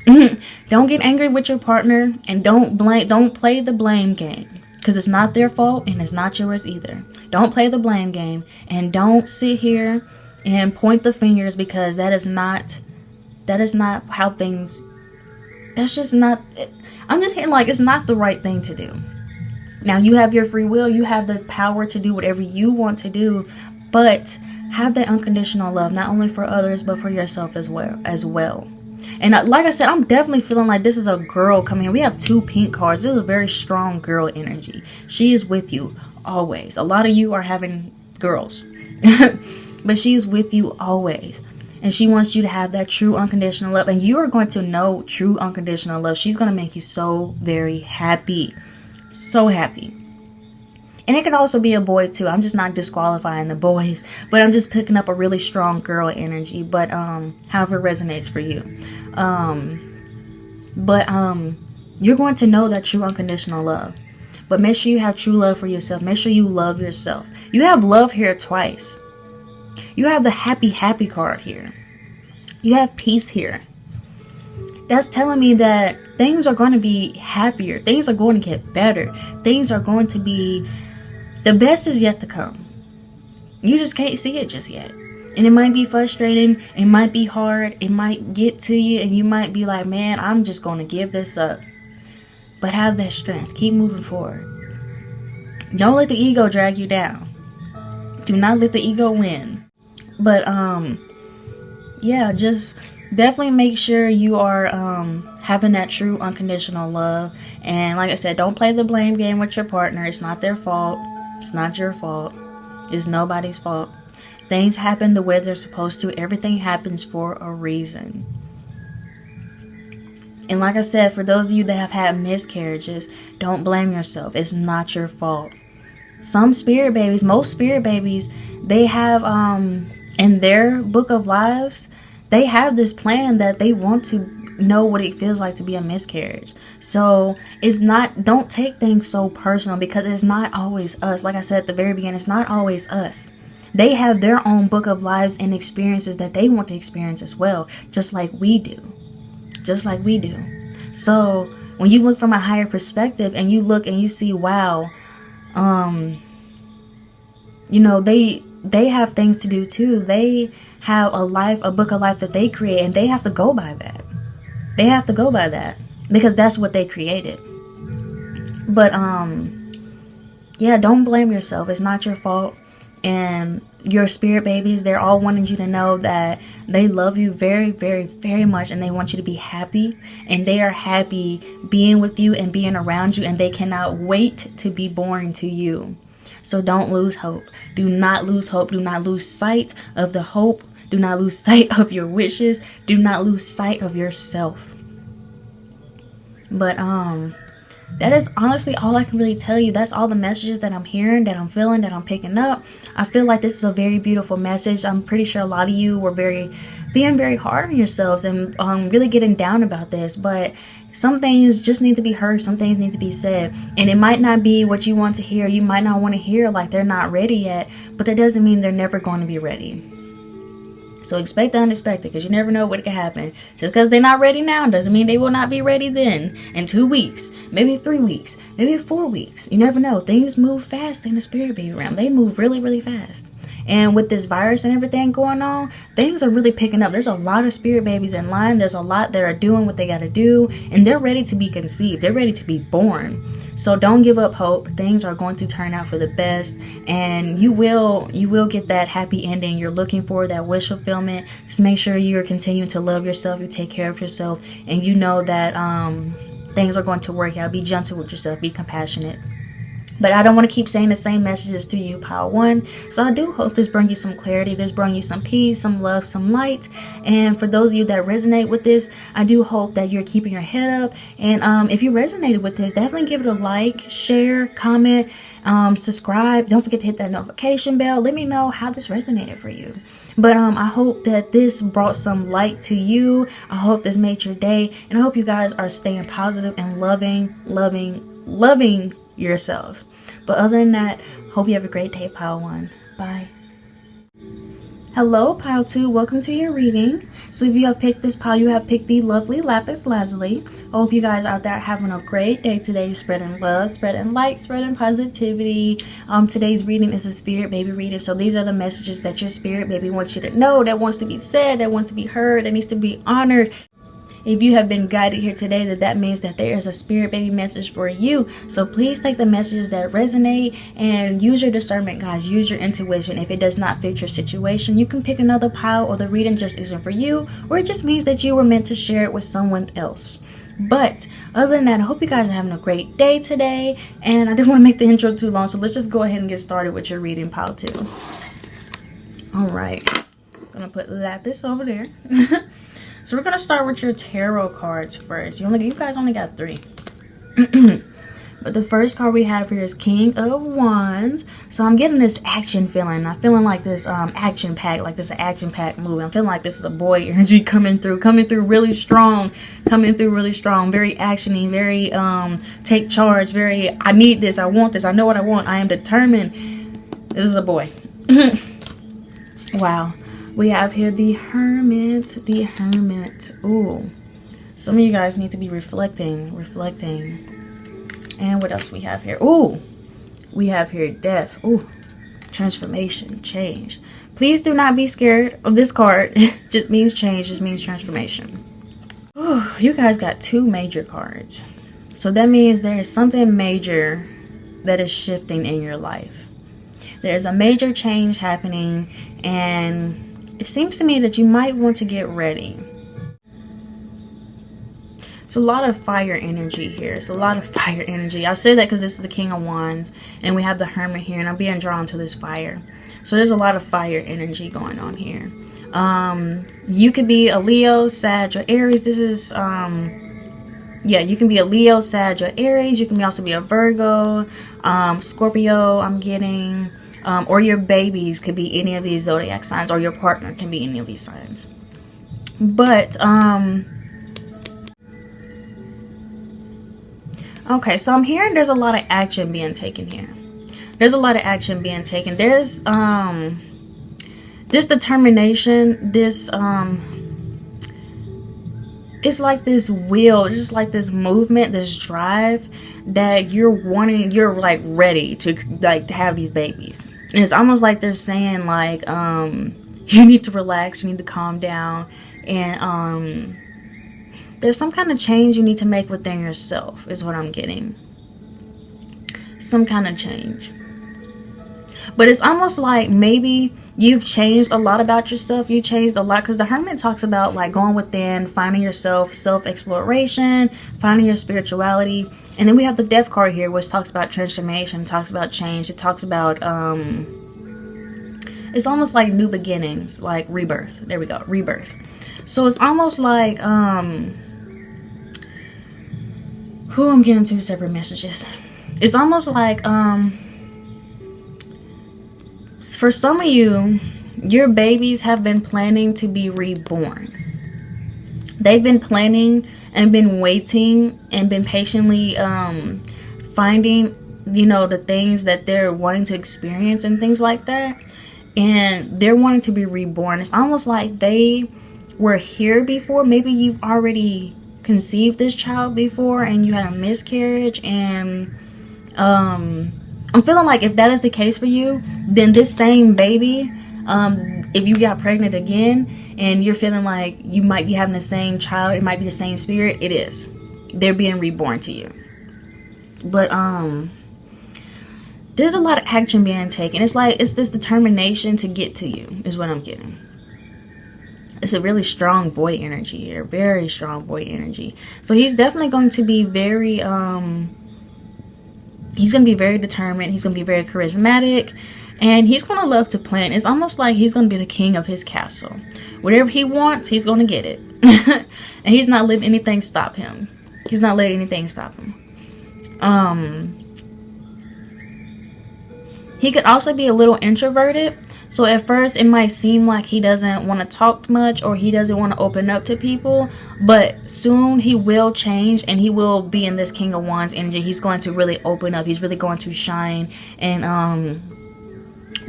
Don't get angry with your partner, and don't play the blame game, because it's not their fault and it's not yours either. Don't play the blame game, and don't sit here and point the fingers, because that is not how things, that's just not, I'm just hearing like it's not the right thing to do. Now, you have your free will. You have the power to do whatever you want to do, but have that unconditional love, not only for others, but for yourself as well. And like I said, I'm definitely feeling like this is a girl coming in. We have 2 pink cards. This is a very strong girl energy. She is with you always. A lot of you are having girls, but she is with you always. And she wants you to have that true unconditional love. And you are going to know true unconditional love. She's going to make you so very happy. So happy. And it could also be a boy too. I'm just not disqualifying the boys, but I'm just picking up a really strong girl energy. But however it resonates for you. But you're going to know that true unconditional love. But make sure you have true love for yourself. Make sure you love yourself. You have love here twice. You have the happy, happy card here. You have peace here. That's telling me that things are going to be happier. Things are going to get better. Things are going to be... The best is yet to come. You just can't see it just yet. And it might be frustrating. It might be hard. It might get to you. And you might be like, man, I'm just going to give this up. But have that strength. Keep moving forward. Don't let the ego drag you down. Do not let the ego win. But, yeah, just definitely make sure you are having that true unconditional love. And like I said, don't play the blame game with your partner. It's not their fault. It's not your fault. It's nobody's fault. Things happen the way they're supposed to. Everything happens for a reason. And like I said, for those of you that have had miscarriages, don't blame yourself. It's not your fault. Some spirit babies, most spirit babies, they have, in their book of lives, they have this plan that they want to know what it feels like to be a miscarriage. So it's not, don't take things so personal, because it's not always us. Like I said at the very beginning, it's not always us. They have their own book of lives and experiences that they want to experience as well, just like we do. Just like we do. So when you look from a higher perspective and you look and you see, wow, you know, they have things to do too. They have a life, a book of life that they create, and they have to go by that. They have to go by that because that's what they created. But yeah, don't blame yourself. It's not your fault. And your spirit babies, they're all wanting you to know that they love you very, very, very much, and they want you to be happy, and they are happy being with you and being around you, and they cannot wait to be born to you. So don't lose hope. Do not lose hope. Do not lose sight of the hope. Do not lose sight of your wishes. Do not lose sight of yourself. But that is honestly all I can really tell you. That's all the messages that I'm hearing, that I'm feeling, that I'm picking up. I feel like this is a very beautiful message. I'm pretty sure a lot of you were being very hard on yourselves and really getting down about this. But some things just need to be heard. Some things need to be said. And it might not be what you want to hear. You might not want to hear like they're not ready yet. But that doesn't mean they're never going to be ready. So expect the unexpected, because you never know what can happen. Just because they're not ready now doesn't mean they will not be ready then. In 2 weeks, maybe 3 weeks, maybe 4 weeks. You never know. Things move fast in the spirit baby realm. They move really, really fast. And with this virus and everything going on, things are really picking up. There's a lot of spirit babies in line. There's a lot that are doing what they got to do. And they're ready to be conceived. They're ready to be born. So don't give up hope. Things are going to turn out for the best. And you will get that happy ending you're looking for, that wish fulfillment. Just make sure you're continuing to love yourself. You take care of yourself. And you know that things are going to work out. Be gentle with yourself. Be compassionate. But I don't want to keep saying the same messages to you, Pile 1. So I do hope this brings you some clarity. This brings you some peace, some love, some light. And for those of you that resonate with this, I do hope that you're keeping your head up. And if you resonated with this, definitely give it a like, share, comment, subscribe. Don't forget to hit that notification bell. Let me know how this resonated for you. But I hope that this brought some light to you. I hope this made your day. And I hope you guys are staying positive and loving yourselves. But other than that, hope you have a great day, Pile 1. Bye. Hello, Pile 2. Welcome to your reading. So if you have picked this pile, you have picked the lovely Lapis Lazuli. I hope you guys out there having a great day today, spreading love, spreading light, spreading positivity. Today's reading is a spirit baby reading. So these are the messages that your spirit baby wants you to know, that wants to be said, that wants to be heard, that needs to be honored. If you have been guided here today, that means that there is a spirit baby message for you. So please take the messages that resonate and use your discernment, guys. Use your intuition. If it does not fit your situation, you can pick another pile, or the reading just isn't for you, or it just means that you were meant to share it with someone else. But other than that, I hope you guys are having a great day today. And I didn't want to make the intro too long, so let's just go ahead and get started with your reading, Pile 2. All right. I'm going to put Lapis over there. So we're going to start with your tarot cards first. You guys only got 3. But the first card we have here is King of Wands. So I'm getting this action feeling. I'm feeling like this action pack, like this is an action pack movie. I'm feeling like this is a boy energy coming through really strong, very actiony, very take charge, very I need this, I want this, I know what I want, I am determined. This is a boy. Wow. We have here the Hermit, Ooh. Some of you guys need to be reflecting. And what else we have here? Ooh, we have here Death. Ooh, transformation, change. Please do not be scared of this card. Just means change, just means transformation. Ooh, you guys got 2 major cards. So that means there is something major that is shifting in your life. There's a major change happening, and it seems to me that you might want to get ready. It's a lot of fire energy here. It's a lot of fire energy. I say that because this is the King of Wands, and we have the Hermit here, and I'm being drawn to this fire. So there's a lot of fire energy going on here. You could be a Leo, Sag, or Aries. This is, yeah, you can be a Leo, Sag, or Aries. You can also be a Virgo, Scorpio, I'm getting, or your babies could be any of these zodiac signs, or your partner can be any of these signs. But, okay, so I'm hearing there's a lot of action being taken here. There's a lot of action being taken. There's this determination, this it's like this will, it's just like this movement, this drive that you're wanting, you're like ready to like to have these babies. And it's almost like they're saying like you need to relax, you need to calm down, and there's some kind of change you need to make within yourself, is what I'm getting. Some kind of change. But it's almost like maybe you've changed a lot about yourself. You changed a lot, because the Hermit talks about like going within, finding yourself, self-exploration, finding your spirituality. And then we have the Death card here, which talks about transformation, talks about change. It talks about, it's almost like new beginnings, like rebirth. There we go, rebirth. So it's almost like, I'm getting 2 separate messages. It's almost like, for some of you, your babies have been planning to be reborn. They've been planning and been waiting and been patiently finding, you know, the things that they're wanting to experience and things like that. And they're wanting to be reborn. It's almost like they were here before. Maybe you've already conceived this child before and you had a miscarriage, and I'm feeling like if that is the case for you, then this same baby, if you got pregnant again and you're feeling like you might be having the same child, it might be the same spirit, it is. They're being reborn to you. But there's a lot of action being taken. It's like it's this determination to get to you is what I'm getting. It's a really strong boy energy here, very strong boy energy. So he's definitely going to be very he's going to be very determined. He's going to be very charismatic, and he's going to love to plan. It's almost like he's going to be the king of his castle. Whatever he wants, he's going to get it. And he's not letting anything stop him. He's not letting anything stop him. He could also be a little introverted. So at first it might seem like he doesn't want to talk much, or he doesn't want to open up to people, but soon he will change and he will be in this King of Wands energy. He's going to really open up. He's really going to shine and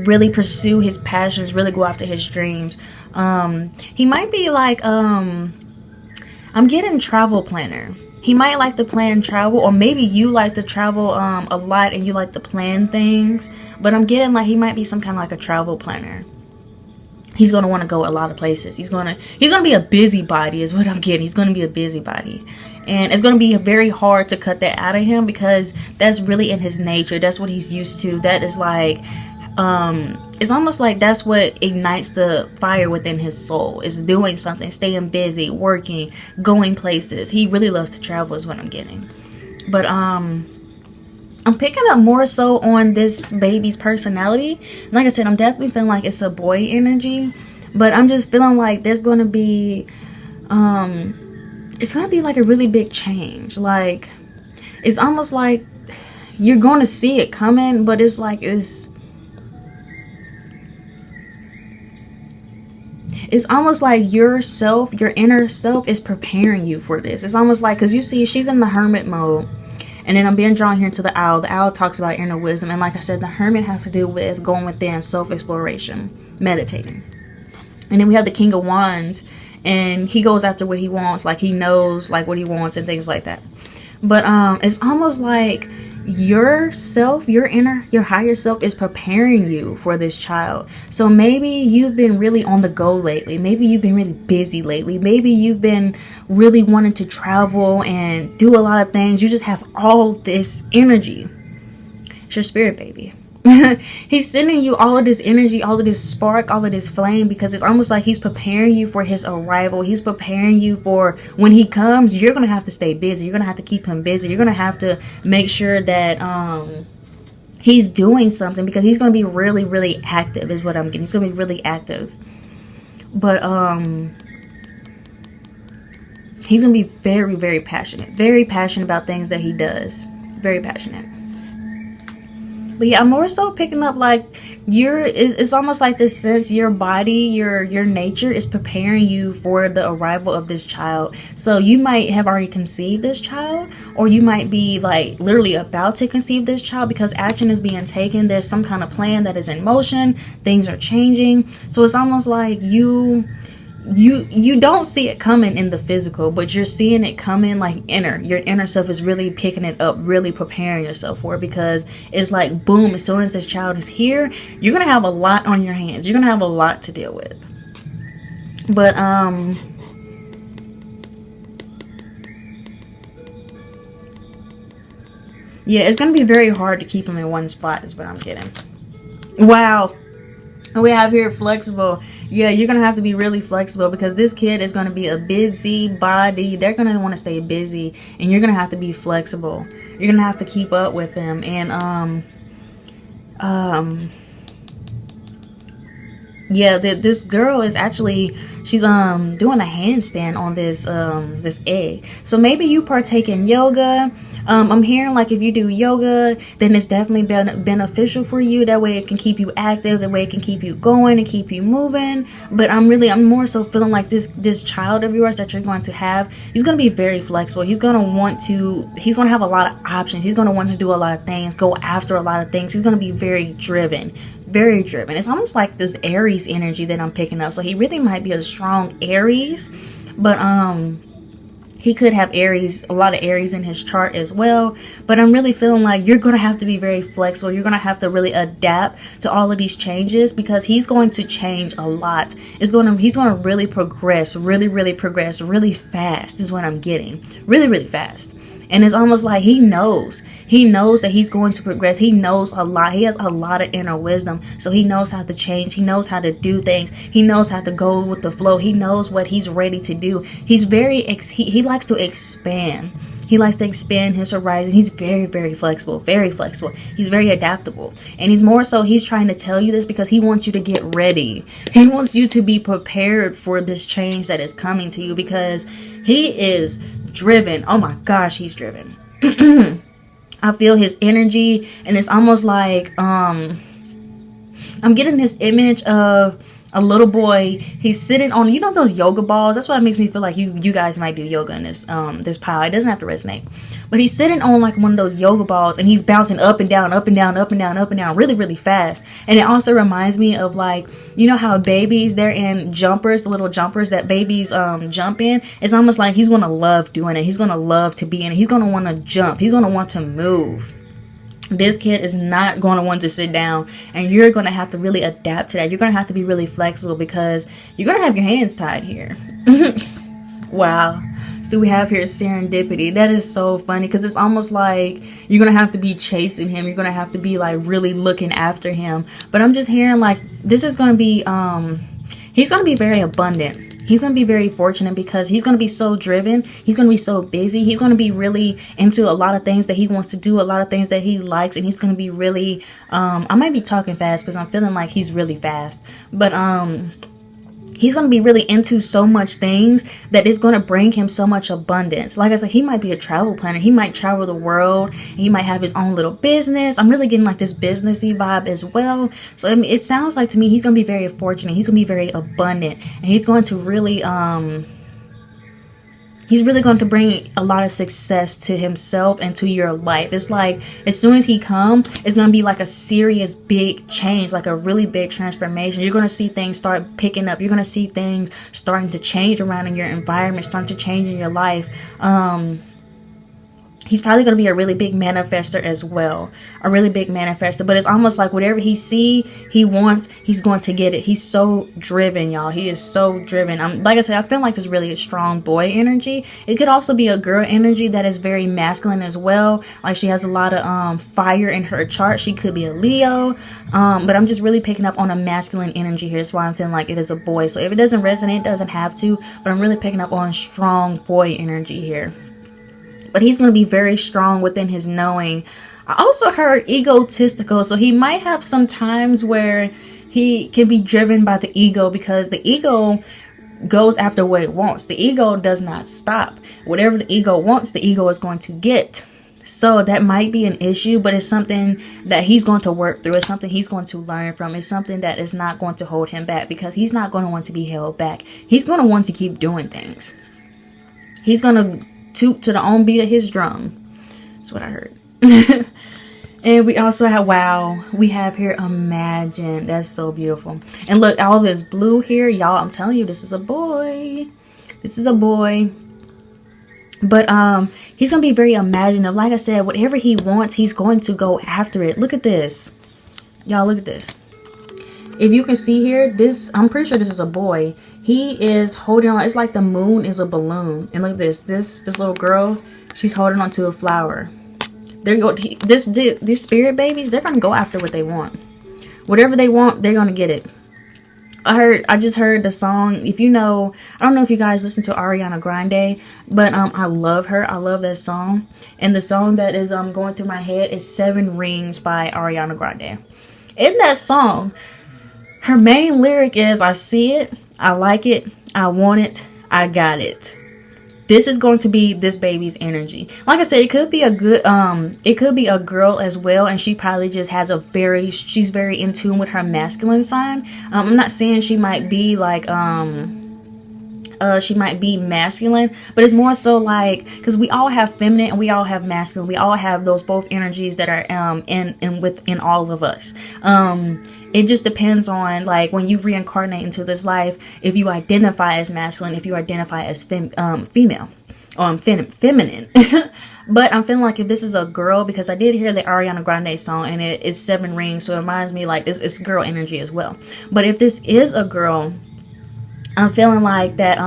really pursue his passions, really go after his dreams. He might be like I'm getting travel planner. He might like to plan travel, or maybe you like to travel a lot and you like to plan things. But I'm getting like he might be some kind of like a travel planner. He's going to want to go a lot of places. He's going to be a busybody is what I'm getting. He's going to be a busybody. And it's going to be very hard to cut that out of him, because that's really in his nature. That's what he's used to. That is like, it's almost like that's what ignites the fire within his soul, is doing something, staying busy, working, going places. He really loves to travel is what I'm getting. But I'm picking up more so on this baby's personality. Like I said, I'm definitely feeling like it's a boy energy, but I'm just feeling like there's going to be it's going to be like a really big change. Like, it's almost like you're going to see it coming, but it's like it's almost like yourself, your inner self is preparing you for this. It's almost like, because you see she's in the hermit mode, and then I'm being drawn here to the owl. The owl talks about inner wisdom, and like I said, the hermit has to do with going within, self-exploration, meditating. And then we have the King of Wands, and he goes after what he wants, like he knows like what he wants and things like that. But it's almost like yourself, your higher self is preparing you for this child. So maybe you've been really on the go lately. Maybe you've been really busy lately. Maybe you've been really wanting to travel and do a lot of things. You just have all this energy. It's your spirit, baby. He's sending you all of this energy, all of this spark, all of this flame, because it's almost like he's preparing you for his arrival. He's preparing you for when he comes. You're going to have to stay busy. You're going to have to keep him busy. You're going to have to make sure that he's doing something, because he's going to be really, really active is what I'm getting. He's going to be really active. But he's going to be very, very passionate about things that he does. Very passionate. But yeah, I'm more so picking up like it's almost like this sense your body, your nature is preparing you for the arrival of this child. So you might have already conceived this child, or you might be like literally about to conceive this child, because action is being taken. There's some kind of plan that is in motion. Things are changing. So it's almost like you don't see it coming in the physical, but you're seeing it coming like your inner self is really picking it up, really preparing yourself for it, because it's like boom, as soon as this child is here, you're gonna have a lot on your hands. You're gonna have a lot to deal with. But yeah, it's gonna be very hard to keep him in one spot is what I'm getting. Wow. We have here flexible. Yeah, you're gonna have to be really flexible, because this kid is gonna be a busy body. They're gonna want to stay busy, and you're gonna have to be flexible. You're gonna have to keep up with them. And yeah, this girl is actually, she's doing a handstand on this egg. So maybe you partake in yoga. I'm hearing like if you do yoga, then it's definitely beneficial for you. That way it can keep you active. That way it can keep you going and keep you moving. But I'm more so feeling like this child of yours that you're going to have, he's going to be very flexible. He's going to have a lot of options. He's going to want to do a lot of things, go after a lot of things. He's going to be very driven. Very driven. It's almost like this Aries energy that I'm picking up. So he really might be a strong Aries, but he could have Aries, a lot of Aries in his chart as well. But I'm really feeling like you're going to have to be very flexible. You're going to have to really adapt to all of these changes, because he's going to change a lot. He's going to really progress, really progress really fast is what I'm getting. Really fast. And it's almost like he knows that he's going to progress. He knows a lot. He has a lot of inner wisdom. So he knows how to change. He knows how to do things. He knows how to go with the flow. He knows what he's ready to do. He's he likes to expand. He likes to expand his horizon. He's very flexible. Very flexible. He's very adaptable. And he's trying to tell you this because he wants you to get ready. He wants you to be prepared for this change that is coming to you, because he is driven. Oh my gosh, he's driven. I feel his energy, and it's almost like I'm getting this image of a little boy. He's sitting on, those yoga balls. That's what makes me feel like you guys might do yoga in this pile. It doesn't have to resonate, but he's sitting on like one of those yoga balls, and he's bouncing up and down, really fast. And it also reminds me of like, how babies, they're in jumpers, the little jumpers that babies jump in. It's almost like he's gonna love doing it. He's gonna love to be in it. He's gonna want to jump. He's gonna want to move. This kid is not going to want to sit down, and you're going to have to really adapt to that. You're going to have to be really flexible, because you're going to have your hands tied here. Wow. So we have here serendipity. That is so funny, because it's almost like you're going to have to be chasing him. You're going to have to be like really looking after him. But I'm just hearing like this is going to be he's going to be very abundant. He's going to be very fortunate, because he's going to be so driven. He's going to be so busy. He's going to be really into a lot of things that he wants to do, a lot of things that he likes. And he's going to be really, I might be talking fast because I'm feeling like he's really fast. But he's going to be really into so much things that is going to bring him so much abundance. Like I said, he might be a travel planner. He might travel the world. He might have his own little business. I'm really getting like this businessy vibe as well. So I mean, it sounds like to me he's going to be very fortunate. He's going to be very abundant, and he's going to really he's really going to bring a lot of success to himself and to your life. It's like as soon as he comes, it's going to be like a serious big change, like a really big transformation. You're going to see things start picking up. You're going to see things starting to change around in your environment, starting to change in your life. He's probably going to be a really big manifester as well. A really big manifester. But it's almost like whatever he wants, he's going to get it. He's so driven, y'all. He is so driven. Like I said, I feel like this is really a strong boy energy. It could also be a girl energy that is very masculine as well. Like she has a lot of fire in her chart. She could be a Leo. But I'm just really picking up on a masculine energy here. That's why I'm feeling like it is a boy. So if it doesn't resonate, it doesn't have to. But I'm really picking up on strong boy energy here. But he's going to be very strong within his knowing. I also heard egotistical. So he might have some times where he can be driven by the ego, because the ego goes after what it wants. The ego does not stop. Whatever the ego wants, the ego is going to get. So that might be an issue, but it's something that he's going to work through. It's something he's going to learn from. It's something that is not going to hold him back, because he's not going to want to be held back. He's going to want to keep doing things. He's going to toot to the own beat of his drum. That's what I heard. And we also have, wow, we have here Imagine. That's so beautiful. And look, all this blue here, y'all, I'm telling you, this is a boy. This is a boy. But he's gonna be very imaginative. Like I said, whatever he wants, he's going to go after it. Look at this, y'all. Look at this. If you can see here, this, I'm pretty sure this is a boy. He is holding on. It's like the moon is a balloon. And look at this. This little girl, she's holding on to a flower. These spirit babies, they're gonna go after what they want. Whatever they want, they're gonna get it. I just heard the song. If you know, I don't know if you guys listen to Ariana Grande, but I love her. I love that song. And the song that is going through my head is 7 Rings by Ariana Grande. In that song, her main lyric is, I see it, I like it, I want it, I got it. This is going to be this baby's energy. Like I said, it could be a good, it could be a girl as well, and she probably just has she's very in tune with her masculine sign. I'm not saying she might be like, she might be masculine, but it's more so like, because we all have feminine and we all have masculine. We all have those both energies that are within all of us. It just depends on, like, when you reincarnate into this life, if you identify as masculine, if you identify as female or feminine. But I'm feeling like if this is a girl, because I did hear the Ariana Grande song and it is 7 Rings, so it reminds me like it's girl energy as well. But if this is a girl, I'm feeling like that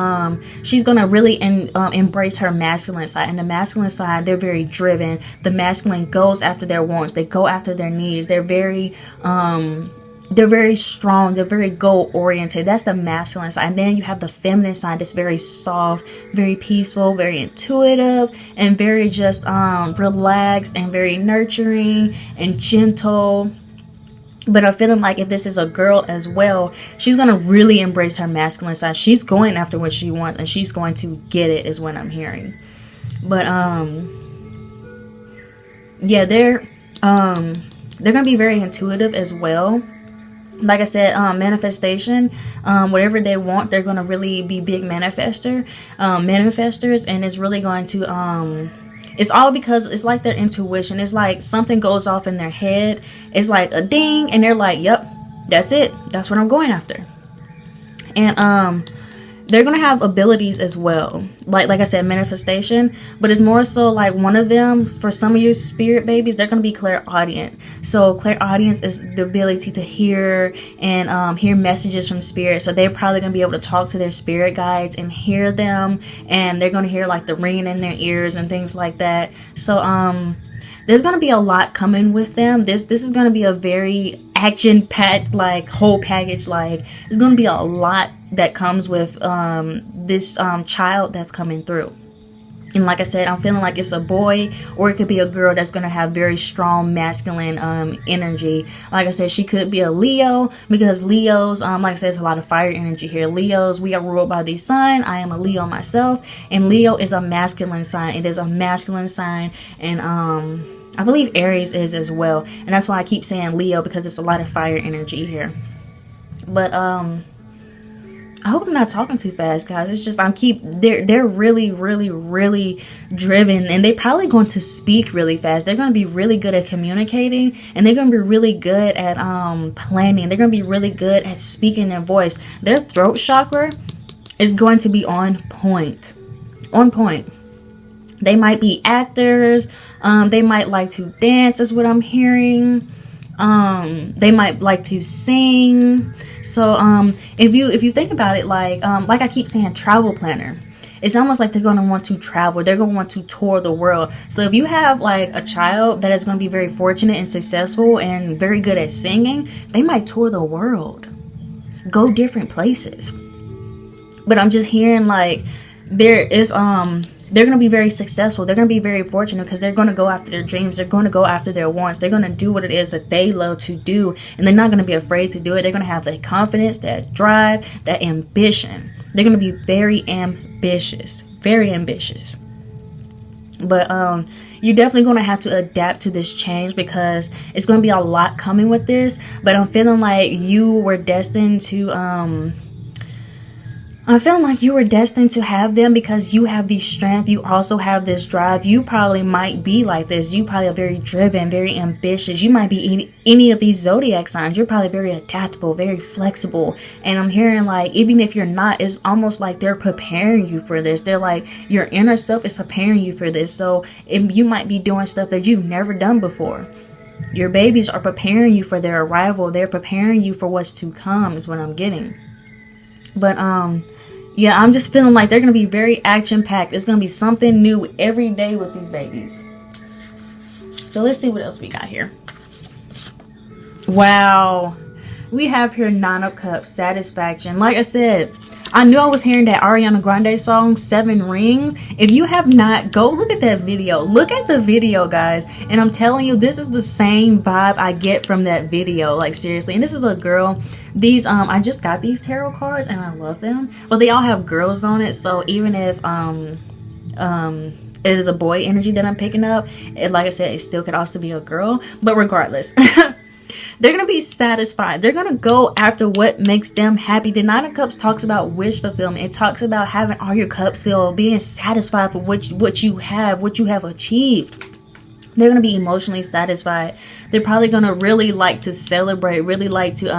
she's gonna really embrace her masculine side. And the masculine side, they're very driven. The masculine goes after their wants. They go after their needs. They're very strong. They're very goal oriented. That's the masculine side. And then you have the feminine side that's very soft, very peaceful, very intuitive, and very just relaxed and very nurturing and gentle. But I'm feeling like if this is a girl as well, she's going to really embrace her masculine side. She's going after what she wants, and she's going to get it, is what I'm hearing. But yeah, they're going to be very intuitive as well. Like I said, manifestation, whatever they want, they're going to really be big manifestors, and it's really going to it's all because it's like their intuition. It's like something goes off in their head. It's like a ding, and they're like, yep, that's it. That's what I'm going after. And they're gonna have abilities as well, like I said, manifestation. But it's more so like one of them, for some of your spirit babies, they're gonna be clairaudient. So clairaudience is the ability to hear and hear messages from spirit. So they're probably gonna be able to talk to their spirit guides and hear them, and they're gonna hear like the ringing in their ears and things like that. So there's gonna be a lot coming with them. This is gonna be a very action-packed, like, whole package. Like, there's gonna be a lot that comes with this child that's coming through. And like I said, I'm feeling like it's a boy, or it could be a girl that's going to have very strong masculine energy. Like I said, she could be a Leo, because Leos, like I said, it's a lot of fire energy here. Leos, we are ruled by the sun. I am a Leo myself, and Leo is a masculine sign. It is a masculine sign, and I believe Aries is as well. And that's why I keep saying Leo, because it's a lot of fire energy here. But I hope I'm not talking too fast, guys. It's just they're really, really, really driven, and they're probably going to speak really fast. They're going to be really good at communicating, and they're going to be really good at planning. They're going to be really good at speaking their voice. Their throat chakra is going to be on point. On point. They might be actors. They might like to dance, is what I'm hearing. They might like to sing. So if you think about it, like I keep saying, travel planner, it's almost like they're going to want to travel. They're going to want to tour the world. So if you have like a child that is going to be very fortunate and successful and very good at singing, they might tour the world, go different places. But I'm just hearing like there is they're going to be very successful. They're going to be very fortunate, because they're going to go after their dreams. They're going to go after their wants. They're going to do what it is that they love to do. And they're not going to be afraid to do it. They're going to have that confidence, that drive, that ambition. They're going to be very ambitious. Very ambitious. But you're definitely going to have to adapt to this change, because it's going to be a lot coming with this. But I'm feeling like you were destined to... I'm feeling like you were destined to have them, because you have the strength. You also have this drive. You probably might be like this. You probably are very driven, very ambitious. You might be any of these zodiac signs. You're probably very adaptable, very flexible. And I'm hearing like, even if you're not, it's almost like they're preparing you for this. They're like, your inner self is preparing you for this. So you might be doing stuff that you've never done before. Your babies are preparing you for their arrival. They're preparing you for what's to come, is what I'm getting. But yeah, I'm just feeling like they're going to be very action-packed. It's going to be something new every day with these babies. So let's see what else we got here. Wow. We have here 9 of Cups, satisfaction. Like I said, I knew I was hearing that Ariana Grande song, 7 Rings. If you have not, go look at that video. Look at the video, guys. And I'm telling you, this is the same vibe I get from that video. Like, seriously. And this is a girl. These, I just got these tarot cards, and I love them. But they all have girls on it. So even if, it is a boy energy that I'm picking up, like I said, it still could also be a girl. But regardless... They're going to be satisfied. They're going to go after what makes them happy. The 9 of Cups talks about wish fulfillment. It talks about having all your cups filled, being satisfied for what you have achieved. They're going to be emotionally satisfied. They're probably going to really like to celebrate, really like to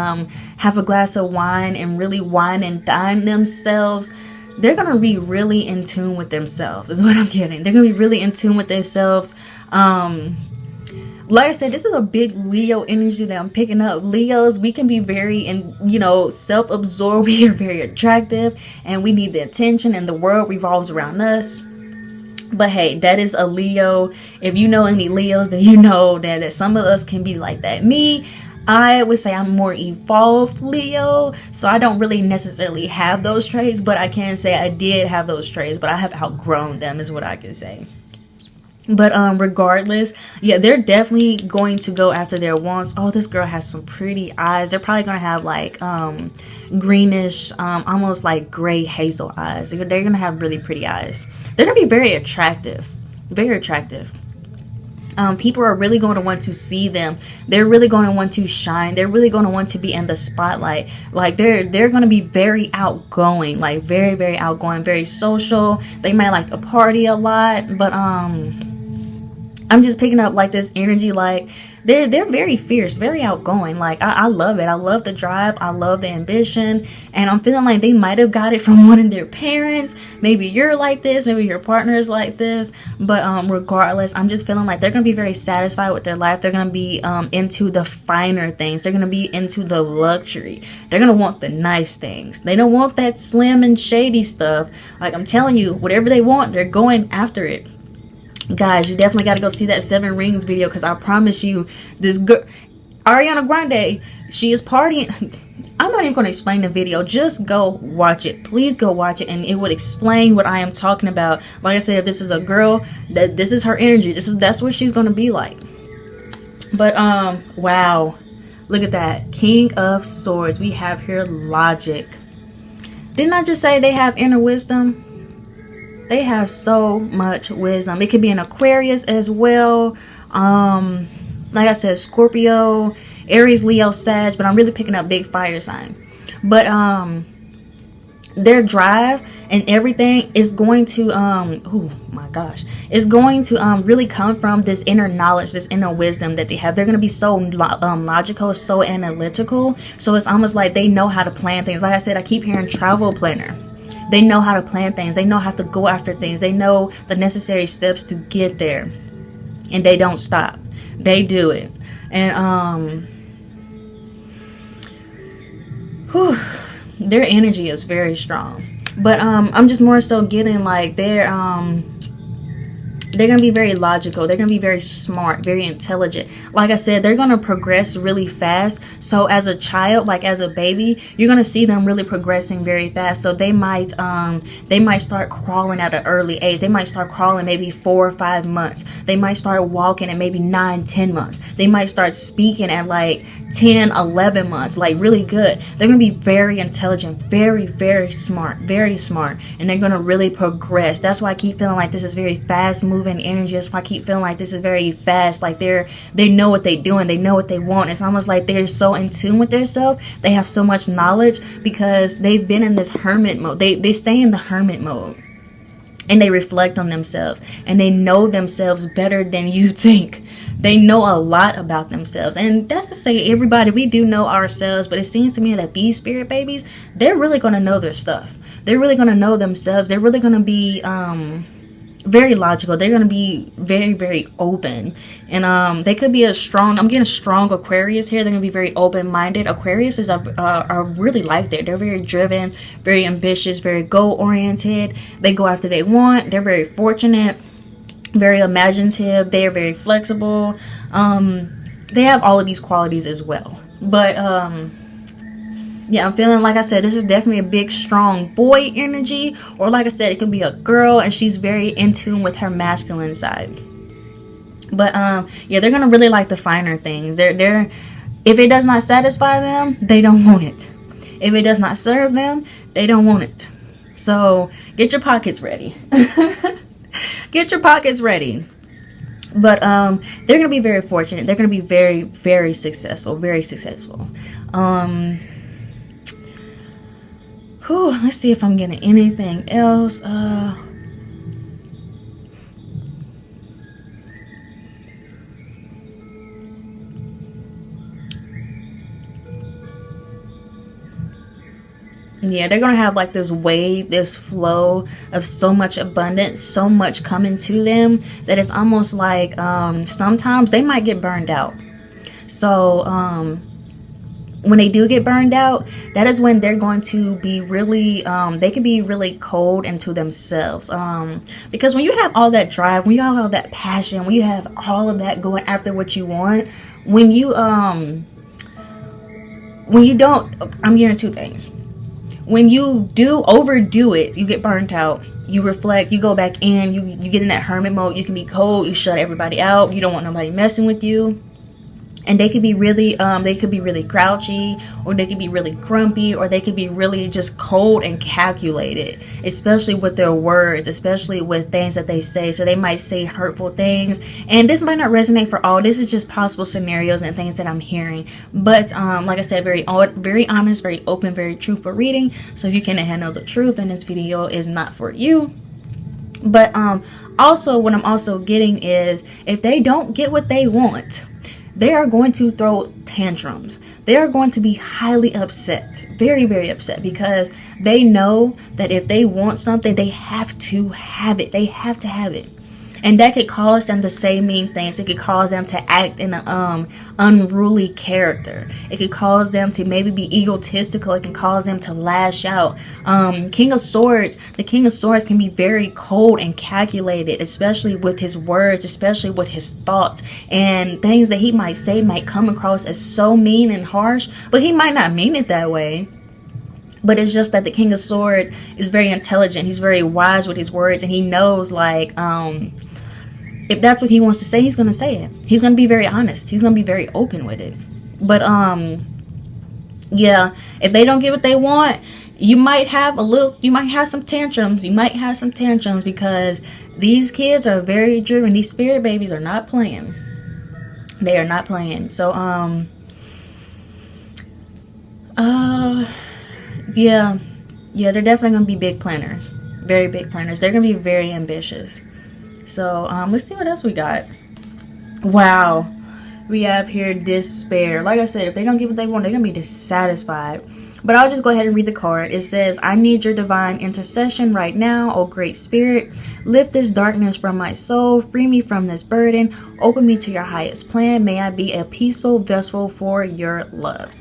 have a glass of wine and really wine and dine themselves. They're going to be really in tune with themselves, is what I'm getting. They're going to be really in tune with themselves. Like I said, this is a big Leo energy that I'm picking up. Leos, we can be very, self-absorbed. We are very attractive, and we need the attention, and the world revolves around us. But hey, that is a Leo. If you know any Leos, then you know that some of us can be like that. Me, I would say I'm more evolved Leo, so I don't really necessarily have those traits, but I can say I did have those traits, but I have outgrown them, is what I can say. But regardless, yeah, they're definitely going to go after their wants. Oh, this girl has some pretty eyes. They're probably going to have like greenish, almost like gray hazel eyes. They're going to have really pretty eyes. They're going to be very attractive. Very attractive. People are really going to want to see them. They're really going to want to shine. They're really going to want to be in the spotlight. Like they're going to be very outgoing, like very, very outgoing, very social. They might like to party a lot, but I'm just picking up like this energy, like they're very fierce, very outgoing. Like I love it. I love the drive. I love the ambition, and I'm feeling like they might have got it from one of their parents. Maybe you're like this, maybe your partner is like this, but regardless, I'm just feeling like they're gonna be very satisfied with their life. They're gonna be into the finer things. They're gonna be into the luxury. They're gonna want the nice things. They don't want that slim and shady stuff. Like I'm telling you, whatever they want, they're going after it. Guys, you definitely got to go see that 7 Rings video, because I promise you, this girl, Ariana Grande, she is partying. I'm not even going to explain the video. Just go watch it. Please go watch it, and it would explain what I am talking about. Like I said, if this is a girl, this is her energy. That's what she's going to be like. But wow, look at that. King of Swords. We have here logic. Didn't I just say they have inner wisdom? They have so much wisdom. It could be an Aquarius as well. Like I said, Scorpio, Aries, Leo, Sag, but I'm really picking up big fire sign. But their drive and everything is going to oh my gosh, is going to really come from this inner knowledge, this inner wisdom that they have. They're going to be so logical, so analytical. So it's almost like they know how to plan things. Like I said, I keep hearing travel planner. They know how to plan things. They know how to go after things. They know the necessary steps to get there, and they don't stop. They do it. And their energy is very strong. But I'm just more so getting like they're gonna be very logical. They're gonna be very smart, very intelligent. Like I said, they're gonna progress really fast. So as a child, like as a baby, you're gonna see them really progressing very fast. So they might start crawling at an early age. They might start crawling maybe 4 or 5 months. They might start walking at maybe 9, 10 months. They might start speaking at like 10, 11 months, like really good. They're gonna be very intelligent, very, very smart, and they're gonna really progress. That's why I keep feeling like this is very fast moving energy. That's why I keep feeling like this is very fast. Like they know what they're doing. They know what they want. It's almost like they're so in tune with themselves. They have so much knowledge because they've been in this hermit mode. They stay in the hermit mode, and they reflect on themselves, and they know themselves better than you think. They know a lot about themselves. And that's to say, everybody, we do know ourselves, but it seems to me that these spirit babies, they're really going to know their stuff. They're really going to know themselves. They're really going to be very logical. They're going to be very, very open. And they could be I'm getting a strong Aquarius here. They're going to be very open-minded. Aquarius is are really like that. They're very driven, very ambitious, very goal-oriented. They go after they want. They're very fortunate, very imaginative. They are very flexible. They have all of these qualities as well. But yeah, I'm feeling, like I said, this is definitely a big, strong boy energy. Or like I said, it could be a girl, and she's very in tune with her masculine side. But yeah, they're gonna really like the finer things. They're if it does not satisfy them, they don't want it. If it does not serve them, they don't want it. So get your pockets ready. Get your pockets ready. But they're gonna be very fortunate. They're gonna be very, very successful. Very successful. Let's see if I'm getting anything else. Yeah, they're gonna have like this wave, this flow of so much abundance, so much coming to them that it's almost like sometimes they might get burned out. So when they do get burned out, that is when they're going to be really they can be really cold into themselves, because when you have all that drive, when you have all that passion, when you have all of that going after what you want, when you don't, I'm hearing two things. When you do overdo it, you get burnt out. You reflect, you go back in, you get in that hermit mode. You can be cold, you shut everybody out, you don't want nobody messing with you. And they could be really grouchy, or they could be really grumpy, or they could be really just cold and calculated, especially with their words, especially with things that they say. So they might say hurtful things, and this might not resonate for all. This is just possible scenarios and things that I'm hearing. But like I said, very honest, very open, very truthful reading. So if you can't handle the truth, then this video is not for you. But also, what I'm also getting is, if they don't get what they want, they are going to throw tantrums. They are going to be highly upset, very, very upset, because they know that if they want something, they have to have it. They have to have it. and that could cause them to say mean things. It could cause them to act in an unruly character. It could cause them to maybe be egotistical. It can cause them to lash out. The King of Swords can be very cold and calculated, especially with his words, especially with his thoughts, and things that he might say might come across as so mean and harsh, but he might not mean it that way. But it's just that the King of Swords is very intelligent. He's very wise with his words, and he knows, like, if that's what he wants to say, he's going to say it. He's going to be very honest. He's going to be very open with it. But, yeah, if they don't get what they want, you might have some tantrums. You might have some tantrums because these kids are very driven. These spirit babies are not playing. They are not playing. So, yeah, they're definitely going to be big planners. Very big planners. They're going to be very ambitious. So, let's see what else we got. Wow. We have here despair. Like I said, if they don't get what they want, they're going to be dissatisfied. But I'll just go ahead and read the card. It says, I need your divine intercession right now, O Great Spirit. Lift this darkness from my soul. Free me from this burden. Open me to your highest plan. May I be a peaceful vessel for your love.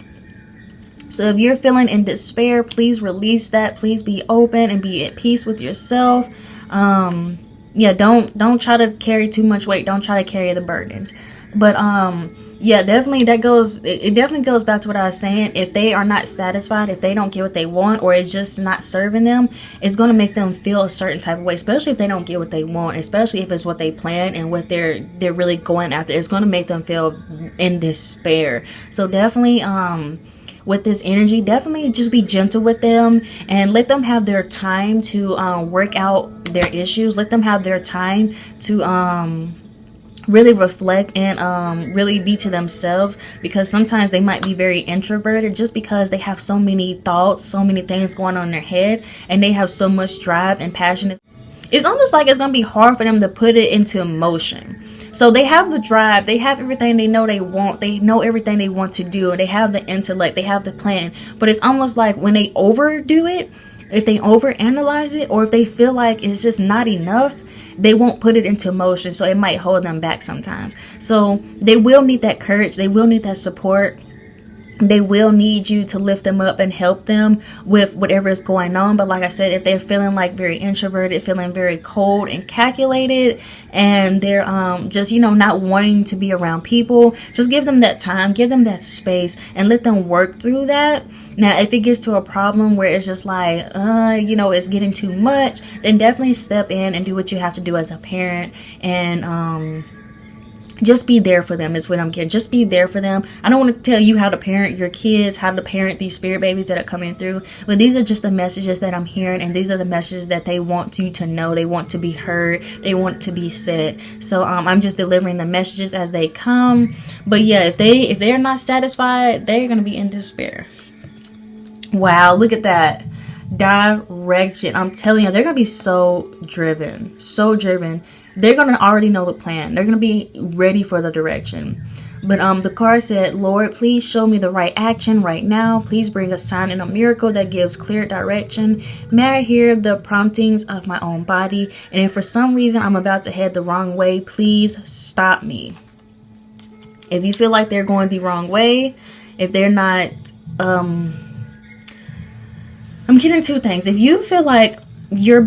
So if you're feeling in despair, please release that. Please be open and be at peace with yourself. Yeah, don't try to carry too much weight. Don't try to carry the burdens. But yeah, definitely it definitely goes back to what I was saying. If they are not satisfied, if they don't get what they want, or it's just not serving them, it's going to make them feel a certain type of way, especially if they don't get what they want, especially if it's what they plan and what they're really going after. It's going to make them feel in despair. So definitely with this energy, definitely just be gentle with them and let them have their time to work out their issues. Let them have their time to really reflect and really be to themselves, because sometimes they might be very introverted just because they have so many thoughts, so many things going on in their head, and they have so much drive and passion. It's almost like it's going to be hard for them to put it into motion. So they have the drive, they have everything they know they want, they know everything they want to do, and they have the intellect, they have the plan. But it's almost like when they overdo it, if they overanalyze it, or if they feel like it's just not enough, they won't put it into motion. So it might hold them back sometimes. So they will need that courage, they will need that support. They will need you to lift them up and help them with whatever is going on. But like I said, if they're feeling like very introverted, feeling very cold and calculated, and they're just, not wanting to be around people, just give them that time, give them that space, and let them work through that. Now, if it gets to a problem where it's just like, it's getting too much, then definitely step in and do what you have to do as a parent, and just be there for them is what I'm getting. Just be there for them. I don't want to tell you how to parent your kids, how to parent these spirit babies that are coming through. But these are just the messages that I'm hearing, and these are the messages that they want you to know. They want to be heard. They want to be said. So I'm just delivering the messages as they come. But yeah, if they're not satisfied, they're gonna be in despair. Wow, look at that. Direction. I'm telling you, they're gonna be so driven. So driven. They're going to already know the plan. They're going to be ready for the direction. But the card said, Lord, please show me the right action right now. Please bring a sign and a miracle that gives clear direction. May I hear the promptings of my own body? And if for some reason I'm about to head the wrong way, please stop me. If you feel like they're going the wrong way, if they're not, I'm getting two things. If you feel like your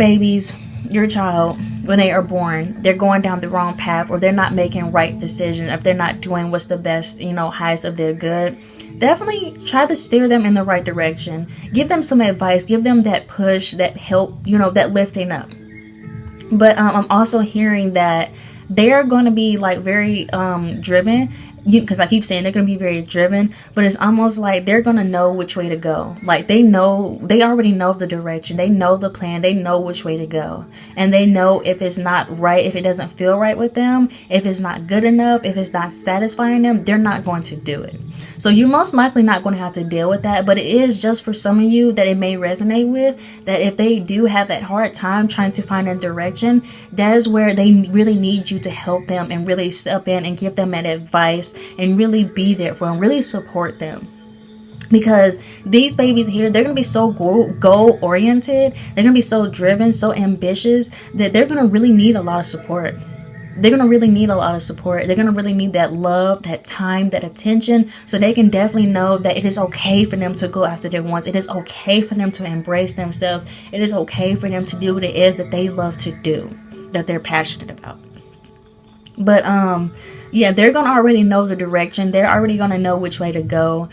child, when they are born, they're going down the wrong path, or they're not making right decisions, if they're not doing what's the best, highest of their good, definitely try to steer them in the right direction. Give them some advice, give them that push, that help, that lifting up. But I'm also hearing that they're going to be like very driven, because I keep saying they're going to be very driven, but it's almost like they're going to know which way to go. Like they already know the direction, they know the plan, they know which way to go, and they know if it's not right, if it doesn't feel right with them, if it's not good enough, if it's not satisfying them, they're not going to do it. So you're most likely not going to have to deal with that, but it is just for some of you that it may resonate with, that if they do have that hard time trying to find a direction, that is where they really need you to help them and really step in and give them that advice and really be there for them, really support them. Because these babies here, they're going to be so goal oriented, they're going to be so driven, so ambitious, that they're going to really need a lot of support. they're going to really need a lot of support. They're going to really need that love, that time, that attention, so they can definitely know that it is okay for them to go after their wants. It is okay for them to embrace themselves. It is okay for them to do what it is that they love to do, that they're passionate about. But yeah, they're going to already know the direction. They're already going to know which way to go.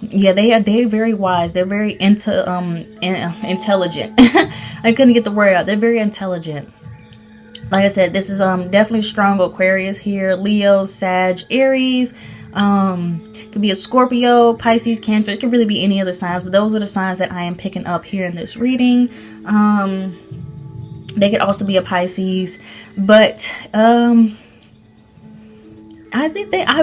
Yeah, they're very wise. They're very intelligent. I couldn't get the word out. They're very intelligent. Like I said, this is definitely strong Aquarius here. Leo, Sag, Aries. Could be a Scorpio, Pisces, Cancer. It could really be any other signs, but those are the signs that I am picking up here in this reading. They could also be a Pisces, but I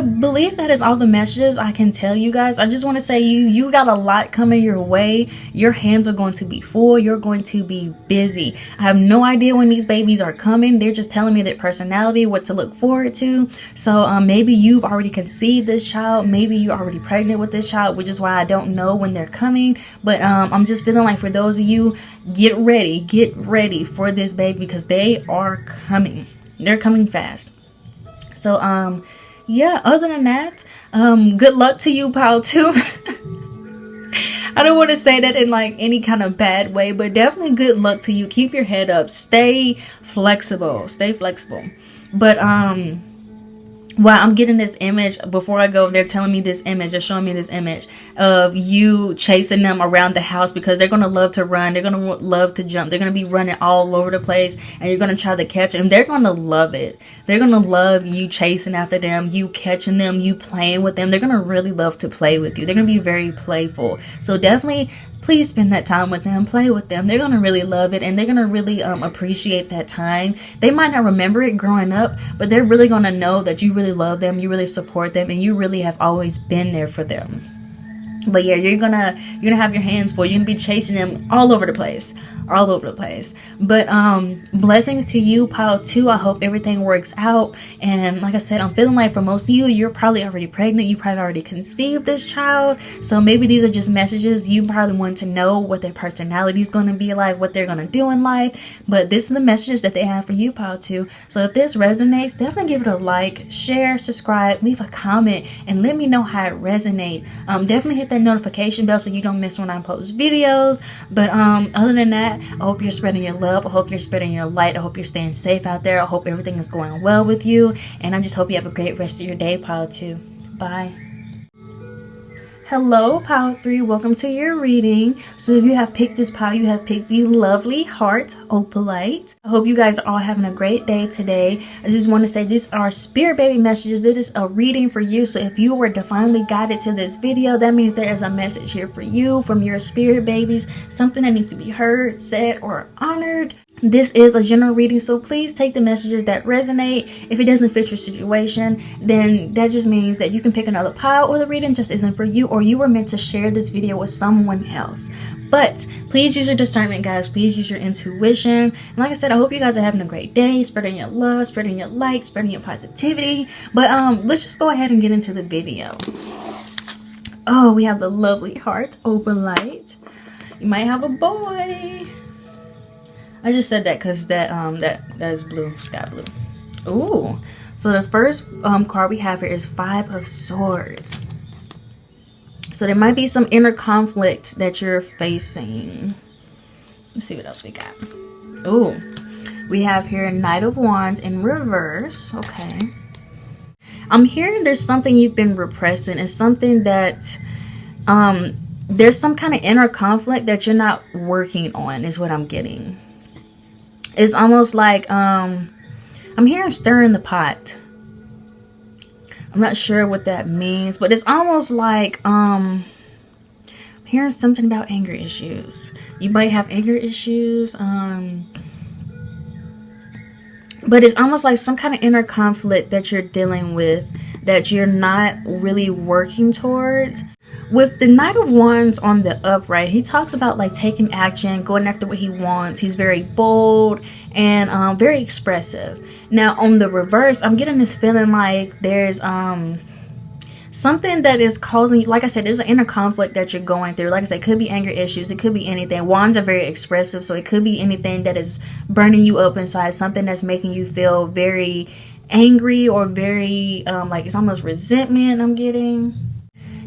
believe that is all the messages I can tell you guys. I just want to say you got a lot coming your way. Your hands are going to be full. You're going to be busy. I have no idea when these babies are coming. They're just telling me their personality, what to look forward to. So maybe you've already conceived this child. Maybe you're already pregnant with this child, which is why I don't know when they're coming. But I'm just feeling like for those of you, get ready for this baby, because they are coming. They're coming fast. So yeah, other than that, good luck to you, pile 2. I don't want to say that in like any kind of bad way, but definitely good luck to you. Keep your head up. Stay flexible. But while I'm getting this image, before I go, they're telling me this image, they're showing me this image of you chasing them around the house, because they're going to love to run. They're going to love to jump. They're going to be running all over the place, and you're going to try to catch them. They're going to love it. They're going to love you chasing after them, you catching them, you playing with them. They're going to really love to play with you. They're going to be very playful. So definitely, please spend that time with them, play with them. They're going to really love it, and they're going to really appreciate that time. They might not remember it growing up, but they're really going to know that you really love them, you really support them, and you really have always been there for them. But yeah, you're gonna have your hands full. You're gonna be chasing them all over the place. But blessings to you, pile 2. I hope everything works out. And like I said, I'm feeling like for most of you, you're probably already pregnant. You probably already conceived this child. So maybe these are just messages. You probably want to know what their personality is going to be like, what they're going to do in life. But this is the messages that they have for you, pile 2. So if this resonates, definitely give it a like, share, subscribe, leave a comment, and let me know how it resonates. Definitely hit that notification bell so you don't miss when I post videos. But other than that, I hope you're spreading your love. I hope you're spreading your light. I hope you're staying safe out there. I hope everything is going well with you. And I just hope you have a great rest of your day, pile 2. Bye. Hello, pile 3. Welcome to your reading. So if you have picked this pile, you have picked the lovely heart Opalite. I hope you guys are all having a great day today. I just want to say these are spirit baby messages. This is a reading for you. So if you were divinely guided to this video, that means there is a message here for you from your spirit babies. Something that needs to be heard, said, or honored. This is a general reading, so please take the messages that resonate. If it doesn't fit your situation, then that just means that you can pick another pile, or the reading just isn't for you, or you were meant to share this video with someone else. But please use your discernment, guys. Please use your intuition. And like I said, I hope you guys are having a great day, spreading your love, spreading your light, spreading your positivity. But let's just go ahead and get into the video. Oh, we have the lovely heart Opalite. You might have a boy. I just said that because that is blue, sky blue. Ooh, so the first card we have here is 5 of Swords. So there might be some inner conflict that you're facing. Let's see what else we got. Ooh, we have here Knight of Wands in reverse. Okay, I'm hearing there's something you've been repressing. It's something that there's some kind of inner conflict that you're not working on, is what I'm getting. It's almost like I'm hearing stirring the pot. I'm not sure what that means, but it's almost like I'm hearing something about anger issues. You might have anger issues, but it's almost like some kind of inner conflict that you're dealing with that you're not really working towards. With the Knight of Wands on the upright, he talks about like taking action, going after what he wants. He's very bold and very expressive. Now on the reverse, I'm getting this feeling like there's something that is causing, like I said, there's an inner conflict that you're going through. Like I said, it could be anger issues, it could be anything. Wands are very expressive, so it could be anything that is burning you up inside, something that's making you feel very angry, or very like it's almost resentment I'm getting.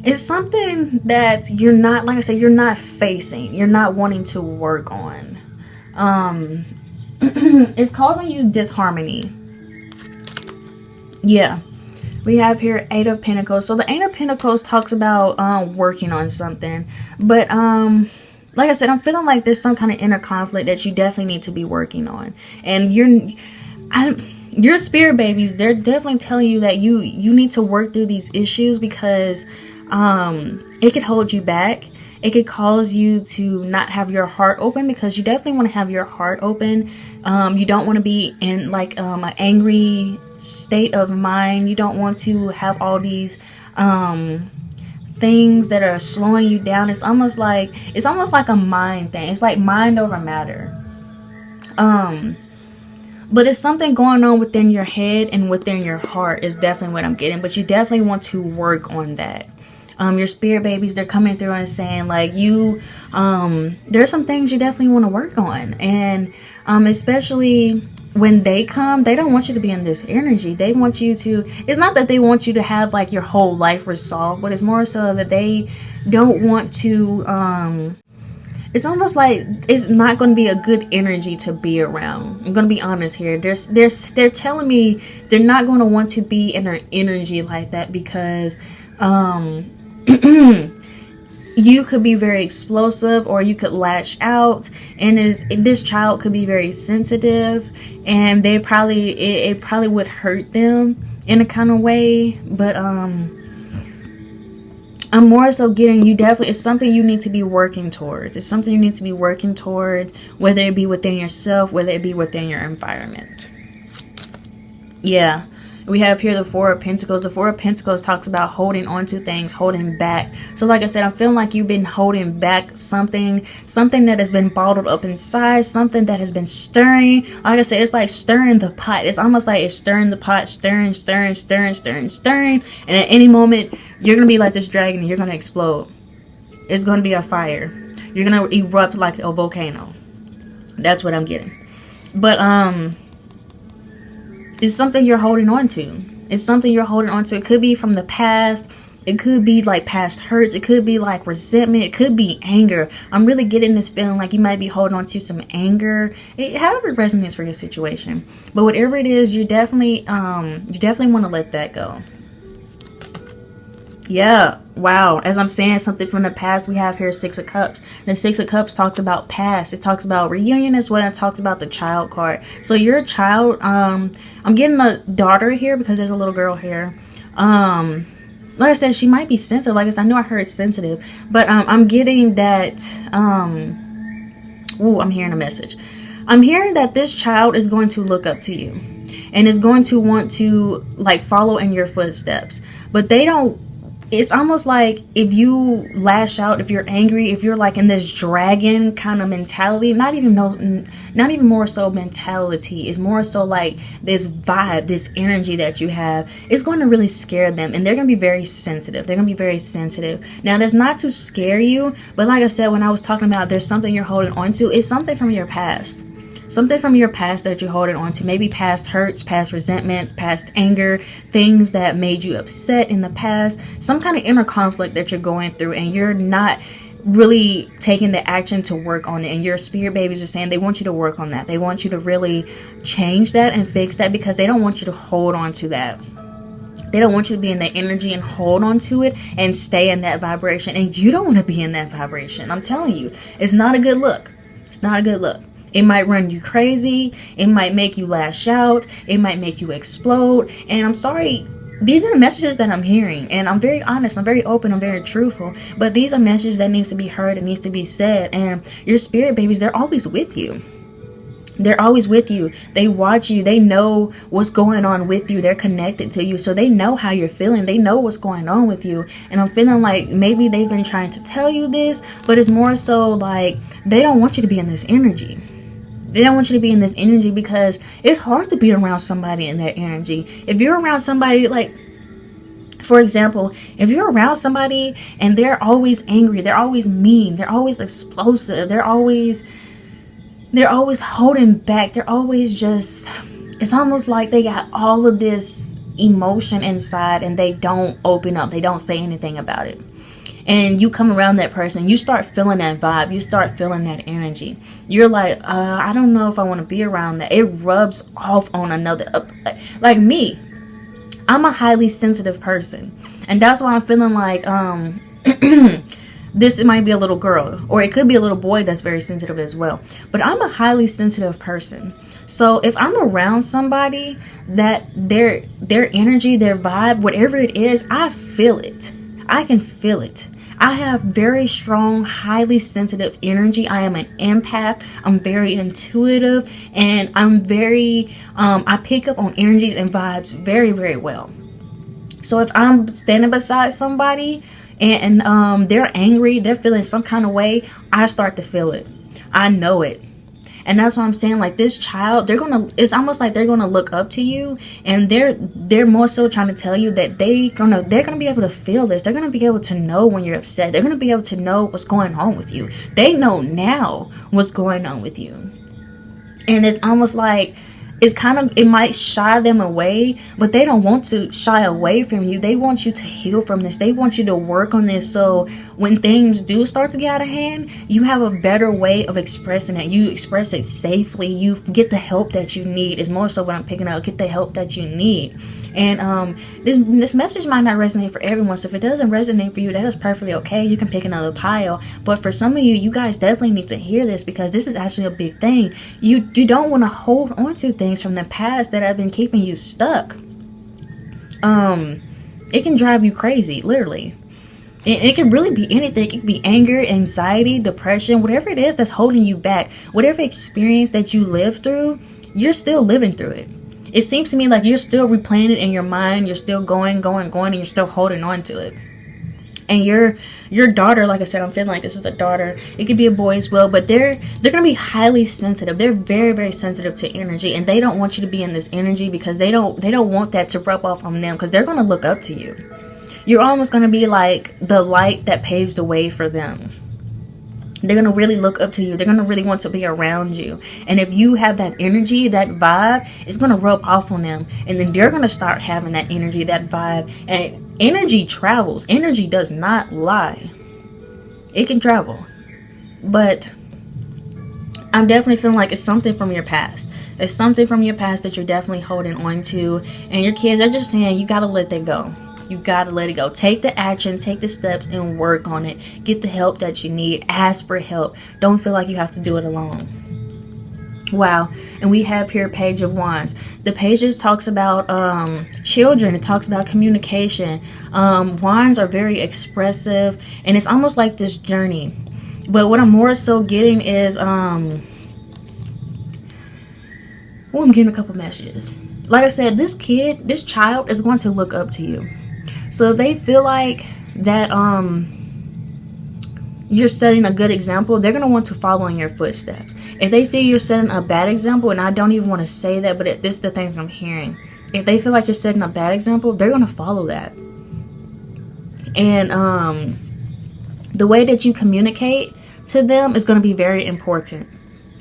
It's something that you're not, like I said, you're not facing, you're not wanting to work on. It's causing you disharmony. Yeah, we have here Eight of Pentacles. So the Eight of Pentacles talks about working on something, but like I said, I'm feeling like there's some kind of inner conflict that you definitely need to be working on. And your spirit babies, they're definitely telling you that you need to work through these issues, because it could hold you back. It could cause you to not have your heart open, because you definitely want to have your heart open. You don't want to be in like an angry state of mind. You don't want to have all these things that are slowing you down. It's almost like a mind thing. It's like mind over matter. But it's something going on within your head and within your heart is definitely what I'm getting. But you definitely want to work on that. Your spirit babies, they're coming through and saying like there's some things you definitely want to work on. And especially when they come, they don't want you to be in this energy. They want you to, it's not that they want you to have like your whole life resolved, but it's more so that they don't want to, it's almost like it's not going to be a good energy to be around. I'm going to be honest here. They're telling me they're not going to want to be in an energy like that, because you could be very explosive, or you could lash out, and this child could be very sensitive, and it probably would hurt them in a kind of way. But I'm more so getting you definitely, it's something you need to be working towards. It's something you need to be working towards, whether it be within yourself, whether it be within your environment. Yeah. We have here the Four of Pentacles. The Four of Pentacles talks about holding on to things, holding back. So like I said, I'm feeling like you've been holding back something that has been bottled up inside, something that has been stirring. Like I said, it's like stirring the pot. It's almost like it's stirring the pot, stirring. And at any moment, you're going to be like this dragon and you're going to explode. It's going to be a fire. You're going to erupt like a volcano. That's what I'm getting. But, it's something you're holding on to. It's something you're holding on to. It could be from the past. It could be like past hurts. It could be like resentment. It could be anger. I'm really getting this feeling like you might be holding on to some anger. However it resonates for your situation. But whatever it is, you definitely want to let that go. Yeah, wow. As I'm saying something from the past, we have here Six of Cups. The Six of Cups talks about past. It talks about reunion as well. It talks about the child card. So you're a child. I'm getting a daughter here because there's a little girl here. Like I said, she might be sensitive. Like I said, I know I heard sensitive. But I'm getting that... I'm hearing a message. I'm hearing that this child is going to look up to you. And is going to want to like follow in your footsteps. But they don't... It's almost like if you lash out, if you're angry, if you're like in this dragon kind of mentality, not even more so mentality, it's more so like this vibe, this energy that you have, it's going to really scare them, and they're going to be very sensitive. They're going to be very sensitive. Now, that's not to scare you, but like I said, when I was talking about there's something you're holding on to, it's something from your past. Something from your past that you're holding on to. Maybe past hurts, past resentments, past anger, things that made you upset in the past. Some kind of inner conflict that you're going through and you're not really taking the action to work on it. And your spirit babies are saying they want you to work on that. They want you to really change that and fix that, because they don't want you to hold on to that. They don't want you to be in that energy and hold on to it and stay in that vibration. And you don't want to be in that vibration. I'm telling you, it's not a good look. It's not a good look. It might run you crazy. It might make you lash out. It might make you explode. And I'm sorry, these are the messages that I'm hearing. And I'm very honest. I'm very open. I'm very truthful. But these are messages that needs to be heard. It needs to be said. And your spirit babies, they're always with you. They're always with you. They watch you. They know what's going on with you. They're connected to you. So they know how you're feeling. They know what's going on with you. And I'm feeling like maybe they've been trying to tell you this, but it's more so like they don't want you to be in this energy. They don't want you to be in this energy because it's hard to be around somebody in that energy. If you're around somebody, like, For example, if you're around somebody and they're always angry, they're always mean, they're always explosive, they're always holding back, they're always just, it's almost like they got all of this emotion inside and they don't open up, they don't say anything about it. And you come around that person, you start feeling that vibe, you start feeling that energy. You're like, I don't know if I want to be around that. It rubs off on another. Like me, I'm a highly sensitive person. And that's why I'm feeling like this might be a little girl, or it could be a little boy that's very sensitive as well. But I'm a highly sensitive person. So if I'm around somebody that their energy, their vibe, whatever it is, I feel it. I can feel it. I have very strong, highly sensitive energy. I am an empath. I'm very intuitive, and I'm very, I pick up on energies and vibes very, very well. So if I'm standing beside somebody and they're angry, they're feeling some kind of way, I start to feel it. I know it. And that's what I'm saying, like this child, it's almost like they're gonna look up to you, and they're more so trying to tell you that they're gonna be able to feel this. They're gonna be able to know when you're upset. They're gonna be able to know what's going on with you. They know now what's going on with you. And it's almost like it might shy them away, but they don't want to shy away from you. They want you to heal from this. They want you to work on this, so when things do start to get out of hand, you have a better way of expressing it. You express it safely. You get the help that you need. Is more so what I'm picking up. Get the help that you need. And this message might not resonate for everyone, so if it doesn't resonate for you, that is perfectly okay. You can pick another pile. But for some of you guys definitely need to hear this, because this is actually a big thing. You don't want to hold on to things from the past that have been keeping you stuck. It can drive you crazy, literally. It can really be anything. It can be anger, anxiety, depression, whatever it is that's holding you back. Whatever experience that you lived through, you're still living through it. It seems to me like you're still replaying it in your mind. You're still going, and you're still holding on to it. And your daughter, like I said, I'm feeling like this is a daughter. It could be a boy as well, but they're gonna be highly sensitive. They're very, very sensitive to energy, and they don't want you to be in this energy because they don't want that to rub off on them, because they're gonna look up to you. You're almost gonna be like the light that paves the way for them. They're going to really look up to you. They're going to really want to be around you. And if you have that energy, that vibe, it's going to rub off on them. And then they're going to start having that energy, that vibe. And energy travels. Energy does not lie. It can travel. But I'm definitely feeling like it's something from your past. It's something from your past that you're definitely holding on to. And your kids are just saying, you got to let that go. You gotta let it go. Take the action, take the steps, and work on it. Get the help that you need. Ask for help. Don't feel like you have to do it alone. Wow. And we have here Page of Wands. The pages talks about children. It talks about communication. Wands are very expressive, and it's almost like this journey. But what I'm more so getting is I'm getting a couple messages. Like I said, this child is going to look up to you. So if they feel like that you're setting a good example, they're going to want to follow in your footsteps. If they see you're setting a bad example, and I don't even want to say that, but this is the things I'm hearing. If they feel like you're setting a bad example, they're going to follow that. And the way that you communicate to them is going to be very important.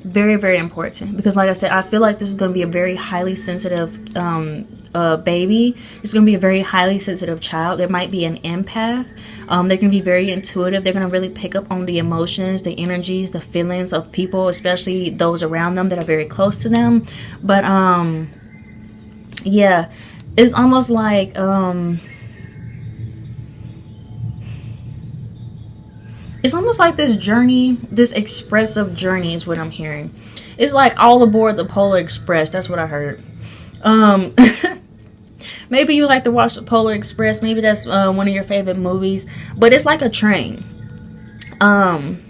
Very, very important. Because like I said, I feel like this is going to be a very highly sensitive baby. It's going to be a very highly sensitive child. There might be an empath. They're going to be very intuitive. They're going to really pick up on the emotions, the energies, the feelings of people, especially those around them that are very close to them. But yeah, it's almost like it's almost like this journey, this expressive journey is what I'm hearing. It's like all aboard the Polar Express. That's what I heard. Maybe you like to watch the Polar Express. Maybe that's one of your favorite movies. But it's like a train. I'm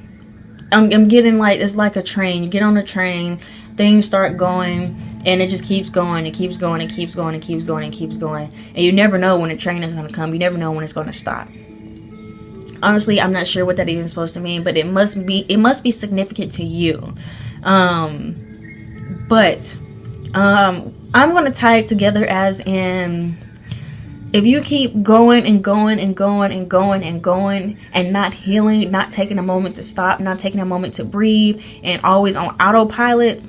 getting like, it's like a train. You get on the train, things start going, and it just keeps going. It keeps going. It keeps going. It keeps going. It keeps going. And you never know when the train is going to come. You never know when it's going to stop. Honestly, I'm not sure what that even is supposed to mean, but it must be significant to you. But I'm going to tie it together as in if you keep going and going and going and going and going and not healing, not taking a moment to stop, not taking a moment to breathe, and always on autopilot,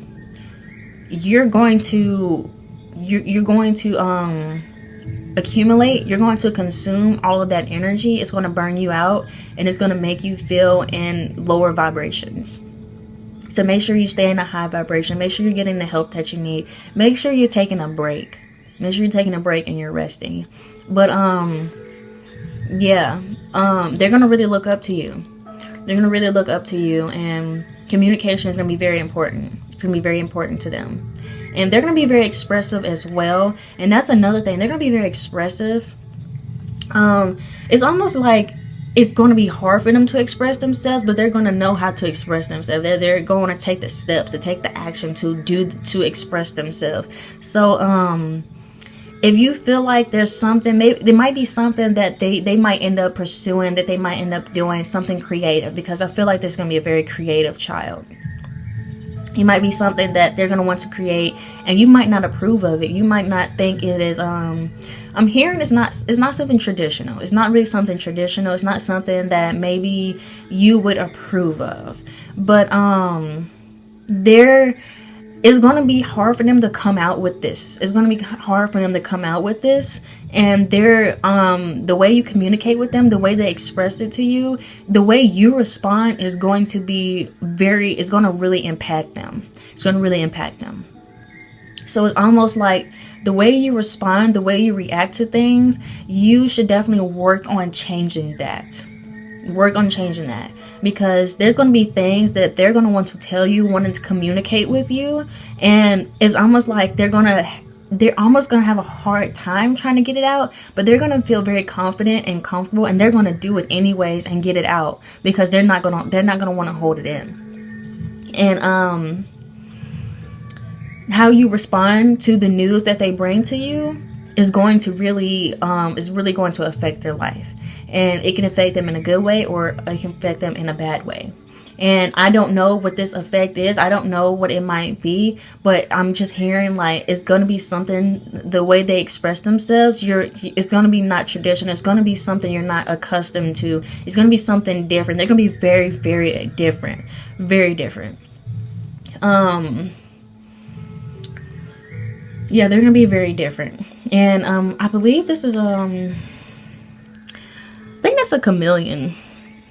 you're going to accumulate, you're going to consume all of that energy. It's going to burn you out, and it's going to make you feel in lower vibrations. So make sure you stay in a high vibration. Make sure you're getting the help that you need. Make sure you're taking a break. Make sure you're taking a break and you're resting. But they're gonna really look up to you. They're gonna really look up to you, and communication is gonna be very important. It's gonna be very important to them. And they're gonna be very expressive as well. And that's another thing. They're gonna be very expressive. It's almost like it's going to be hard for them to express themselves, but they're going to know how to express themselves. They're going to take the steps, to take the action to express themselves. So if you feel like there's something, maybe there might be something that they might end up pursuing, that they might end up doing something creative, because I feel like there's going to be a very creative child. It might be something that they're going to want to create, and you might not approve of it. You might not think it is, I'm hearing it's not something traditional. It's not really something traditional. It's not something that maybe you would approve of. But it's going to be hard for them to come out with this. It's going to be hard for them to come out with this. And the way you communicate with them, the way they express it to you, the way you respond is going to be it's going to really impact them. It's going to really impact them. So it's almost like the way you respond, the way you react to things, you should definitely work on changing that. Work on changing that, because there's going to be things that they're going to want to tell you, wanting to communicate with you, and it's almost like they're almost going to have a hard time trying to get it out, but they're going to feel very confident and comfortable, and they're going to do it anyways and get it out, because they're not going to want to hold it in. And how you respond to the news that they bring to you is going to really going to affect their life. And it can affect them in a good way, or it can affect them in a bad way. And I don't know what this effect is. I don't know what it might be, but I'm just hearing like it's going to be something, the way they express themselves, it's going to be not traditional. It's going to be something you're not accustomed to. It's going to be something different. They're going to be very, very different. Very different. Yeah, they're going to be very different. And I believe this is I think that's a chameleon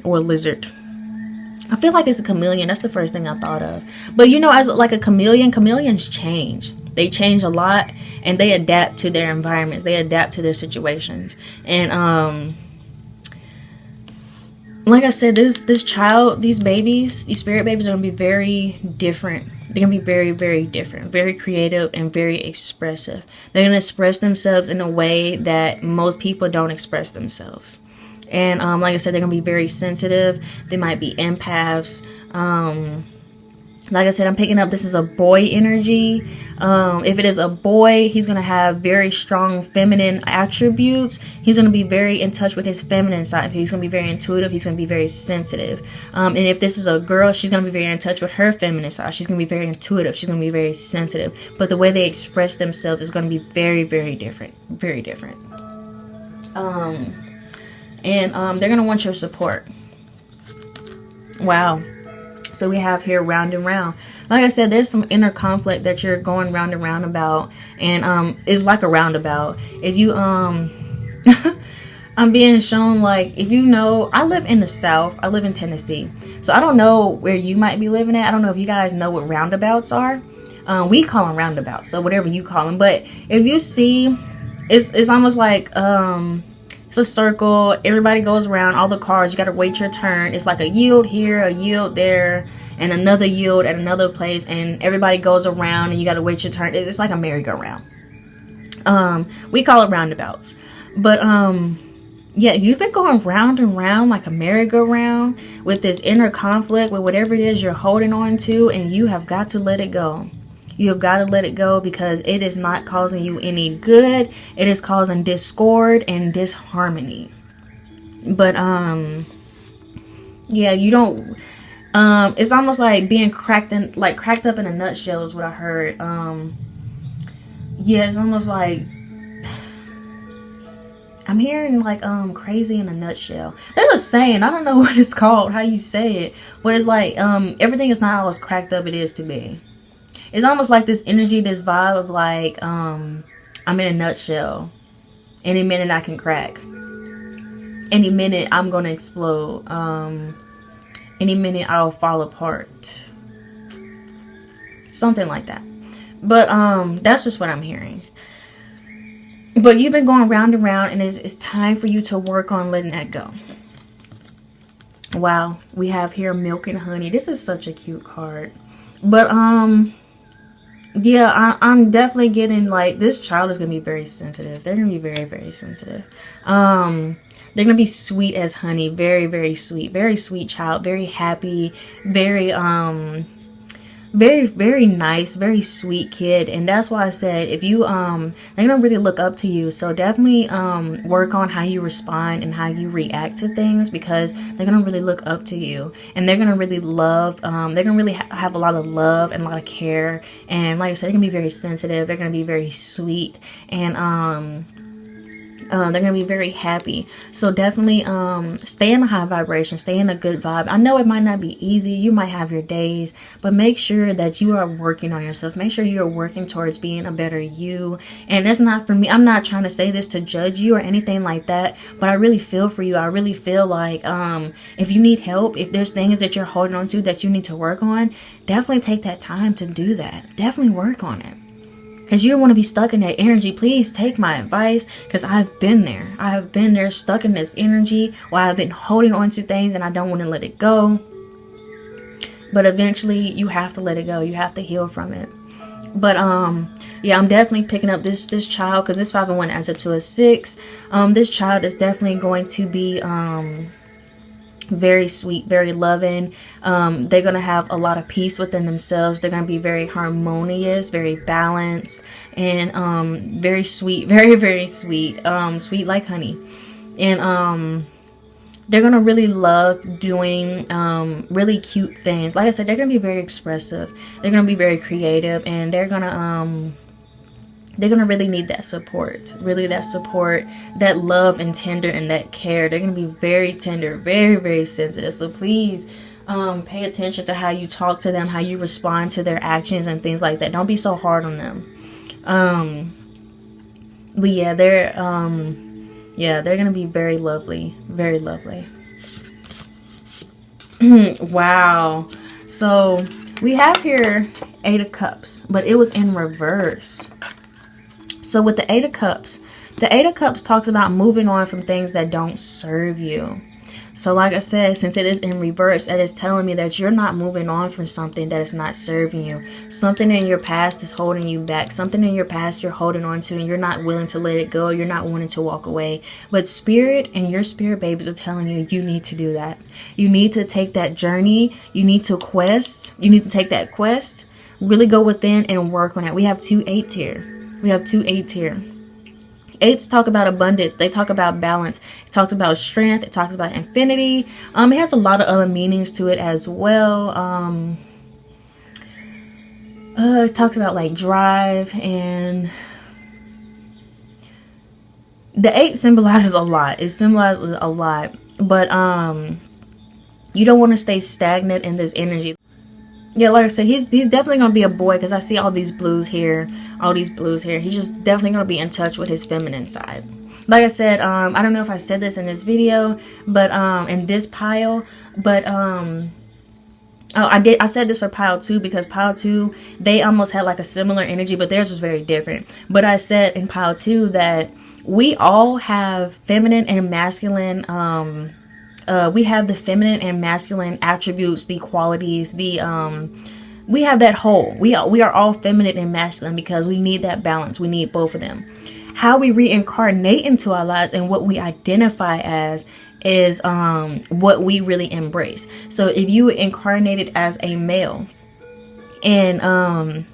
or a lizard. I feel like it's a chameleon. That's the first thing I thought of. But as like a chameleon, chameleons change. They change a lot, and they adapt to their environments. They adapt to their situations. And like I said, this child, these babies, these spirit babies are going to be very different. They're going to be very, very different, very creative, and very expressive. They're going to express themselves in a way that most people don't express themselves. And like I said, they're going to be very sensitive. They might be empaths. Like I said, I'm picking up this is a boy energy. If it is a boy, he's going to have very strong feminine attributes. He's going to be very in touch with his feminine side. So he's going to be very intuitive. He's going to be very sensitive. And if this is a girl, she's going to be very in touch with her feminine side. She's going to be very intuitive. She's going to be very sensitive. But the way they express themselves is going to be very, very different. Very different. And they're going to want your support. Wow. So we have here round and round. Like I said, there's some inner conflict that you're going round and round about. And it's like a roundabout. If you, I'm being shown like, if you know, I live in the South. I live in Tennessee. So I don't know where you might be living at. I don't know if you guys know what roundabouts are. We call them roundabouts. So whatever you call them. But if you see, it's almost like, it's a circle. Everybody goes around. All the cars. You got to wait your turn. It's like a yield here, a yield there, and another yield at another place. And everybody goes around, and you got to wait your turn. It's like a merry-go-round. We call it roundabouts. But yeah, you've been going round and round like a merry-go-round with this inner conflict with whatever it is you're holding on to, and you have got to let it go. You have got to let it go, because it is not causing you any good. It is causing discord and disharmony. But yeah, you don't. It's almost like being cracked up in a nutshell is what I heard. Yeah, it's almost like I'm hearing like crazy in a nutshell. There's a saying, I don't know what it's called, how you say it, but it's like everything is not always cracked up it is to be. It's almost like this energy, this vibe of like I'm in a nutshell. Any minute I can crack. Any minute I'm gonna explode. Any minute I'll fall apart. Something like that. But that's just what I'm hearing. But you've been going round and round, and it's time for you to work on letting that go. Wow, we have here Milk and Honey. This is such a cute card. But yeah, I'm definitely getting like this child is gonna be very sensitive. They're gonna be very, very sensitive. They're gonna be sweet as honey, very, very sweet child, very happy, very very nice, very sweet kid. And that's why I said if you they're gonna really look up to you, so definitely work on how you respond and how you react to things, because they're gonna really look up to you, and they're gonna really love they're gonna really have a lot of love and a lot of care. And like I said, they're gonna be very sensitive, they're gonna be very sweet, and they're gonna be very happy. So definitely stay in a high vibration, stay in a good vibe. I know it might not be easy, you might have your days, but make sure that you are working on yourself. Make sure you're working towards being a better you. And that's not for me, I'm not trying to say this to judge you or anything like that, but I really feel for you. I really feel like if you need help, if there's things that you're holding on to that you need to work on, definitely take that time to do that. Definitely work on it. Because you don't want to be stuck in that energy. Please take my advice, because I've been there. I have been there, stuck in this energy while I've been holding on to things and I don't want to let it go. But eventually you have to let it go. You have to heal from it. But yeah, I'm definitely picking up this child, because this 5 and 1 adds up to a 6. This child is definitely going to be very sweet, very loving. They're gonna have a lot of peace within themselves. They're gonna be very harmonious, very balanced, and very sweet, very, very sweet, sweet like honey. And they're gonna really love doing really cute things. Like I said, they're gonna be very expressive, they're gonna be very creative, and they're gonna really need that support, that love and tender and that care. They're going to be very tender, very, very sensitive. So please pay attention to how you talk to them, how you respond to their actions and things like that. Don't be so hard on them. But yeah, they're going to be very lovely, very lovely. Wow. So we have here 8 of Cups, but it was in reverse. So with the 8 of Cups talks about moving on from things that don't serve you. So like I said, since it is in reverse, it is telling me that you're not moving on from something that is not serving you. Something in your past is holding you back. Something in your past you're holding on to, and you're not willing to let it go. You're not wanting to walk away. But Spirit and your spirit babies are telling you, you need to do that. You need to take that journey. You need to quest. You need to take that quest. Really go within and work on it. We have 2 8s here. We have 2 8s here. 8s talk about abundance. They talk about balance. It talks about strength. It talks about infinity. It has a lot of other meanings to it as well. It talks about like drive, and the 8 symbolizes a lot. It symbolizes a lot, but you don't want to stay stagnant in this energy. Yeah, like I said, he's definitely gonna be a boy, because I see all these blues here, He's just definitely gonna be in touch with his feminine side. Like I said, I don't know if I said this in this video, but in this pile, but oh, I said this for pile 2, because pile 2, they almost had like a similar energy, but theirs was very different. But I said in pile 2 that we all have feminine and masculine we have the feminine and masculine attributes, the qualities, we have that whole. We are all feminine and masculine, because we need that balance. We need both of them. How we reincarnate into our lives and what we identify as is what we really embrace. So if you incarnated as a male, and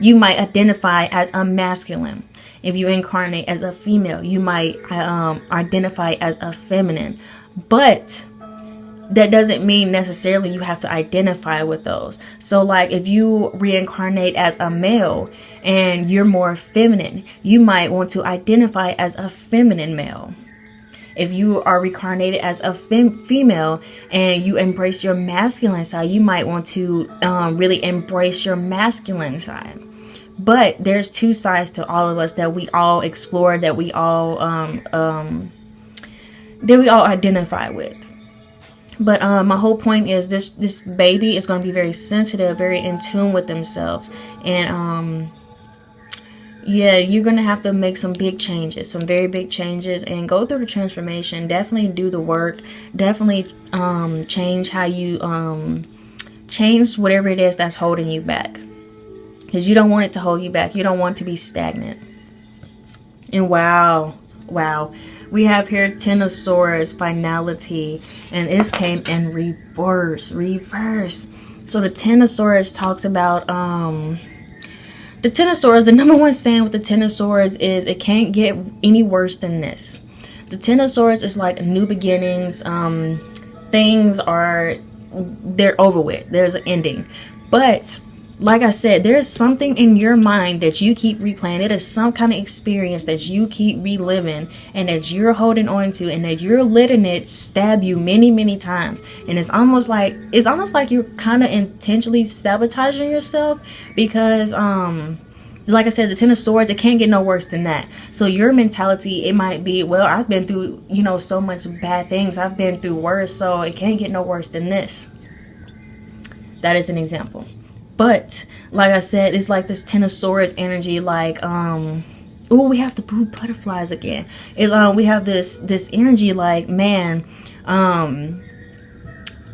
you might identify as a masculine. If you incarnate as a female, you might identify as a feminine. But that doesn't mean necessarily you have to identify with those. So like if you reincarnate as a male and you're more feminine, you might want to identify as a feminine male. If you are reincarnated as a female and you embrace your masculine side, you might want to really embrace your masculine side. But there's two sides to all of us that we all explore, that we all identify with. But my whole point is this baby is going to be very sensitive, very in tune with themselves. And yeah, you're going to have to make some big changes, some very big changes, and go through the transformation. Definitely do the work. Definitely change how you change whatever it is that's holding you back. Because you don't want it to hold you back. You don't want to be stagnant. And wow. We have here Tenosaurus, finality, and this came in reverse. So the Tenosaurus talks about the Tenosaurus. The number one saying with the Tenosaurus is it can't get any worse than this. The Tenosaurus is like new beginnings. Things they're over with. There's an ending, but like I said, there's something in your mind that you keep replaying. It is some kind of experience that you keep reliving and that you're holding on to, and that you're letting it stab you many times. And it's almost like you're kind of intentionally sabotaging yourself, because like I said, the Ten of Swords, it can't get no worse than that. So your mentality, it might be, well, I've been through, so much bad things. I've been through worse, so it can't get no worse than this. That is an example. But like I said, it's like this Ten of Swords energy, like we have the blue butterflies again. We have this energy like, man,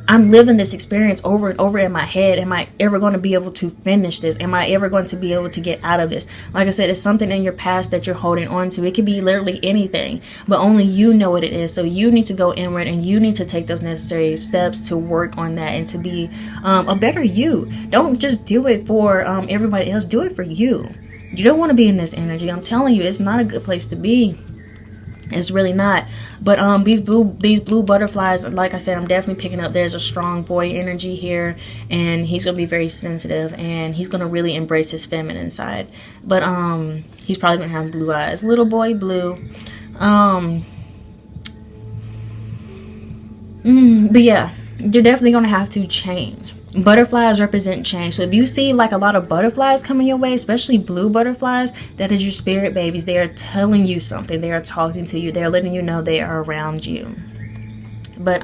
I'm living this experience over and over in my head. Am I ever going to be able to finish this? Am I ever going to be able to get out of this? Like I said, it's something in your past that you're holding on to. It could be literally anything, but only you know what it is. So you need to go inward, and you need to take those necessary steps to work on that and to be a better you. Don't just do it for everybody else. Do it for you. You don't want to be in this energy. I'm telling you, it's not a good place to be. It's really not. But these blue butterflies, like I said, I'm definitely picking up there's a strong boy energy here, and he's gonna be very sensitive, and he's gonna really embrace his feminine side. But he's probably gonna have blue eyes. Little boy blue. But yeah, you're definitely gonna have to change. Butterflies represent change. So if you see like a lot of butterflies coming your way, especially blue butterflies, that is your spirit babies. They are telling you something. They are talking to you. They're letting you know they are around you. But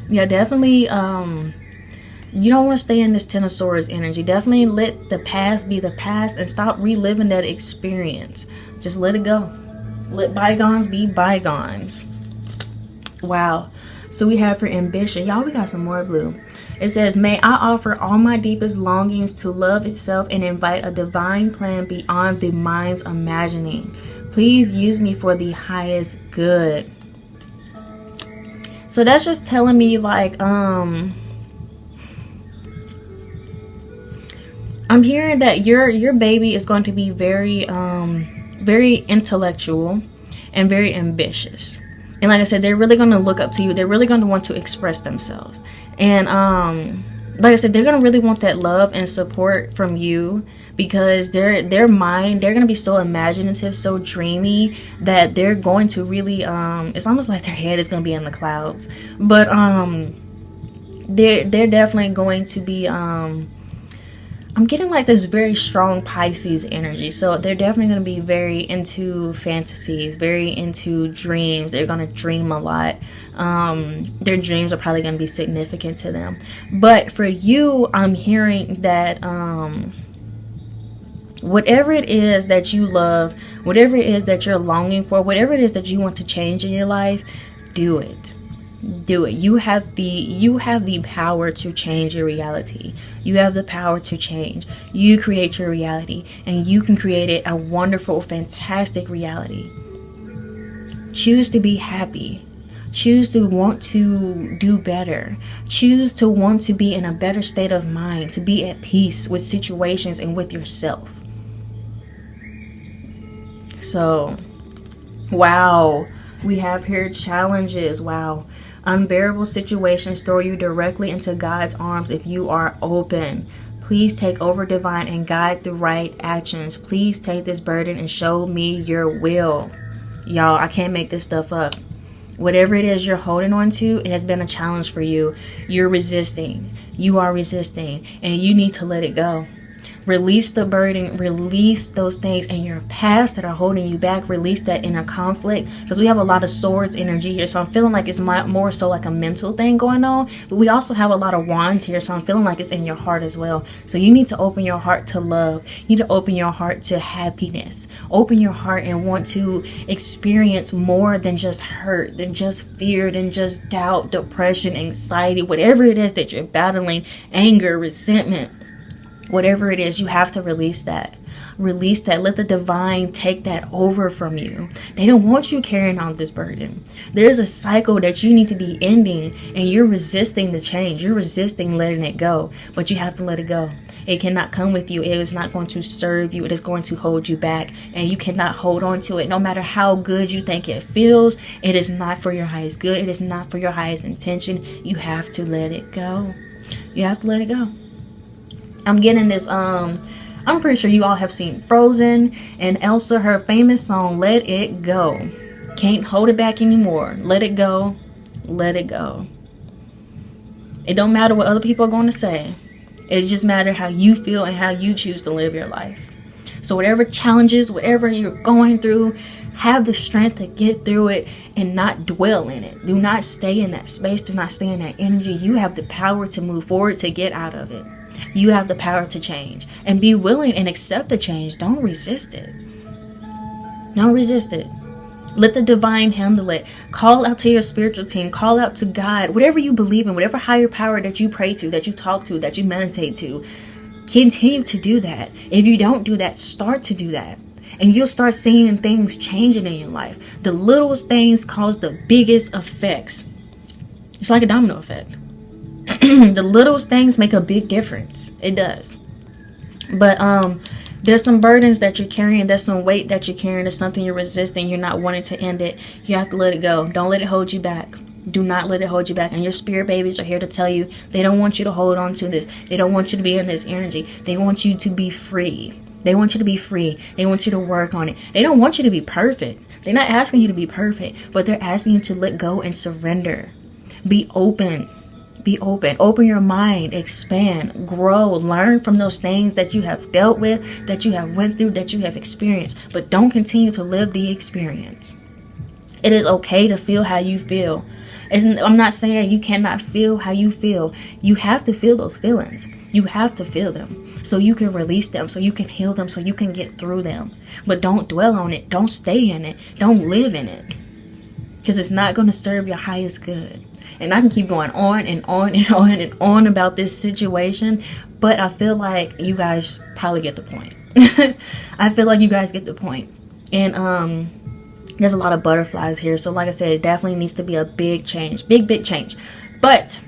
yeah, definitely you don't want to stay in this Ten of Swords energy. Definitely let the past be the past and stop reliving that experience. Just let it go. Let bygones be bygones. Wow. So we have for ambition. Y'all, we got some more blue. It says, may I offer all my deepest longings to love itself and invite a divine plan beyond the mind's imagining. Please use me for the highest good. So that's just telling me like, I'm hearing that your baby is going to be very, very intellectual and very ambitious. And like I said, they're really going to look up to you. They're really going to want to express themselves. And like I said, they're going to really want that love and support from you, because their mind, they're going to be so imaginative, so dreamy, that they're going to really, it's almost like their head is going to be in the clouds. But they're definitely going to be, I'm getting like this very strong Pisces energy. So they're definitely going to be very into fantasies, very into dreams. They're going to dream a lot. Their dreams are probably going to be significant to them. But for you, I'm hearing that whatever it is that you love, whatever it is that you're longing for, whatever it is that you want to change in your life, do it. Do it. You have the power to change your reality. You have the power to change. You create your reality, and you can create it a wonderful, fantastic reality. Choose to be happy. Choose to want to do better. Choose to want to be in a better state of mind, to be at peace with situations and with yourself. So, wow. We have here challenges. Wow. Unbearable situations throw you directly into God's arms if you are open. Please take over, divine, and guide the right actions. Please take this burden and show me your will. Y'all, I can't make this stuff up. Whatever it is you're holding on to, it has been a challenge for you. You're resisting. You are resisting, and you need to let it go. Release the burden, release those things in your past that are holding you back. Release that inner conflict, because we have a lot of swords energy here, so I'm feeling like it's more so like a mental thing going on, but we also have a lot of wands here, so I'm feeling like it's in your heart as well. So you need to open your heart to love. You need to open your heart to happiness. Open your heart and want to experience more than just hurt, than just fear, than just doubt, depression, anxiety, whatever it is that you're battling, anger, resentment. Whatever it is, you have to release that. Release that. Let the divine take that over from you. They don't want you carrying on this burden. There's a cycle that you need to be ending, and you're resisting the change. You're resisting letting it go, but you have to let it go. It cannot come with you. It is not going to serve you. It is going to hold you back, and you cannot hold on to it. No matter how good you think it feels, it is not for your highest good. It is not for your highest intention. You have to let it go. You have to let it go. I'm getting this, I'm pretty sure you all have seen Frozen and Elsa, her famous song, Let It Go. Can't hold it back anymore. Let it go. Let it go. It don't matter what other people are going to say. It just matters how you feel and how you choose to live your life. So whatever challenges, whatever you're going through, have the strength to get through it and not dwell in it. Do not stay in that space. Do not stay in that energy. You have the power to move forward, to get out of it. You have the power to change, and be willing and accept the change. Don't resist it. Don't resist it. Let the divine handle it. Call out to your spiritual team. Call out to God. Whatever you believe in, whatever higher power that you pray to, that you talk to, that you meditate to, continue to do that. If you don't do that, start to do that. And you'll start seeing things changing in your life. The littlest things cause the biggest effects. It's like a domino effect. The littlest things make a big difference. It does. But there's some burdens that you're carrying. There's some weight that you're carrying. There's something you're resisting. You're not wanting to end it. You have to let it go. Don't let it hold you back. Do not let it hold you back. And your spirit babies are here to tell you they don't want you to hold on to this. They don't want you to be in this energy. They want you to be free. They want you to be free. They want you to work on it. They don't want you to be perfect. They're not asking you to be perfect, but they're asking you to let go and surrender. Be open. Be open. Open your mind. Expand. Grow. Learn from those things that you have dealt with, that you have went through, that you have experienced. But don't continue to live the experience. It is okay to feel how you feel. I'm not saying you cannot feel how you feel. You have to feel those feelings. You have to feel them so you can release them, so you can heal them, so you can get through them. But don't dwell on it. Don't stay in it. Don't live in it, because it's not going to serve your highest good. And I can keep going on and on and on and on about this situation, but I feel like you guys probably get the point. I feel like you guys get the point. And there's a lot of butterflies here, so like I said, it definitely needs to be a big change. Big change. But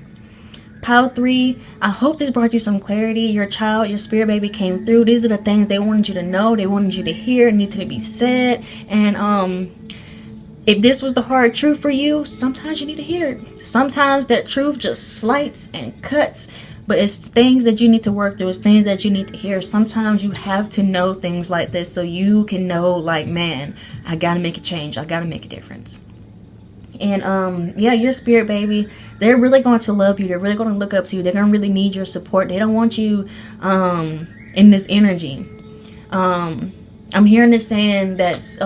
pile 3, I hope this brought you some clarity. Your child, your spirit baby came through. These are the things they wanted you to know, they wanted you to hear, needed to be said. And if this was the hard truth for you, sometimes you need to hear it. Sometimes that truth just slights and cuts, but it's things that you need to work through. It's things that you need to hear. Sometimes you have to know things like this so you can know, like, man, I gotta make a change. I gotta make a difference. And yeah, your spirit baby, they're really going to love you. They're really going to look up to you. They're going to really need your support. They don't want you in this energy. I'm hearing this saying that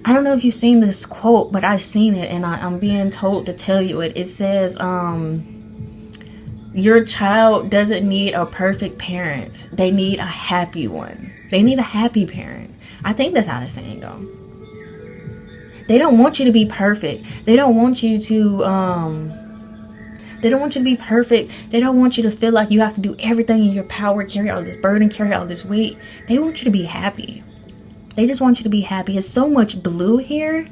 I don't know if you've seen this quote, but I've seen it, and I'm being told to tell you it. It says, your child doesn't need a perfect parent. They need a happy one. They need a happy parent. I think that's how the saying goes. They don't want you to be perfect. They don't want you to, they don't want you to be perfect. They don't want you to feel like you have to do everything in your power, carry all this burden, carry all this weight. They want you to be happy. They just want you to be happy. It's so much blue here.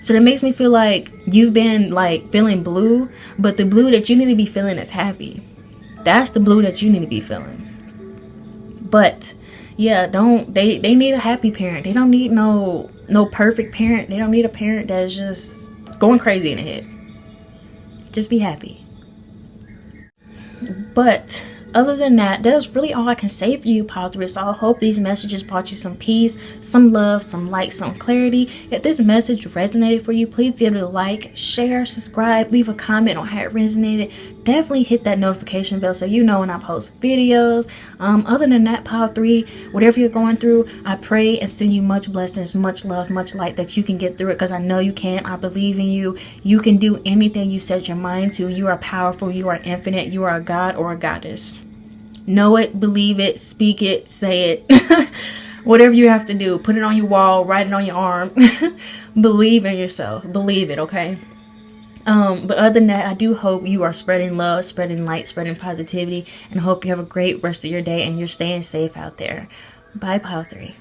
So that makes me feel like you've been like feeling blue, but the blue that you need to be feeling is happy. That's the blue that you need to be feeling. But yeah, they need a happy parent. They don't need no perfect parent. They don't need a parent that's just going crazy in the head. Just be happy. But Other than that, that is really all I can say for you, pile 3. So I hope these messages brought you some peace, some love, some light, some clarity. If this message resonated for you, please give it a like, share, subscribe, leave a comment on how it resonated. Definitely hit that notification bell so you know when I post videos. Other than that, pile 3, whatever you're going through, I pray and send you much blessings, much love, much light, that you can get through it, because I know you can. I believe in you. You can do anything you set your mind to. You are powerful. You are infinite. You are a god or a goddess. Know it, believe it, speak it, say it. Whatever you have to do, put it on your wall, write it on your arm. Believe in yourself. Believe it, okay? But other than that, I do hope you are spreading love, spreading light, spreading positivity, and hope you have a great rest of your day and you're staying safe out there. Bye, pile 3.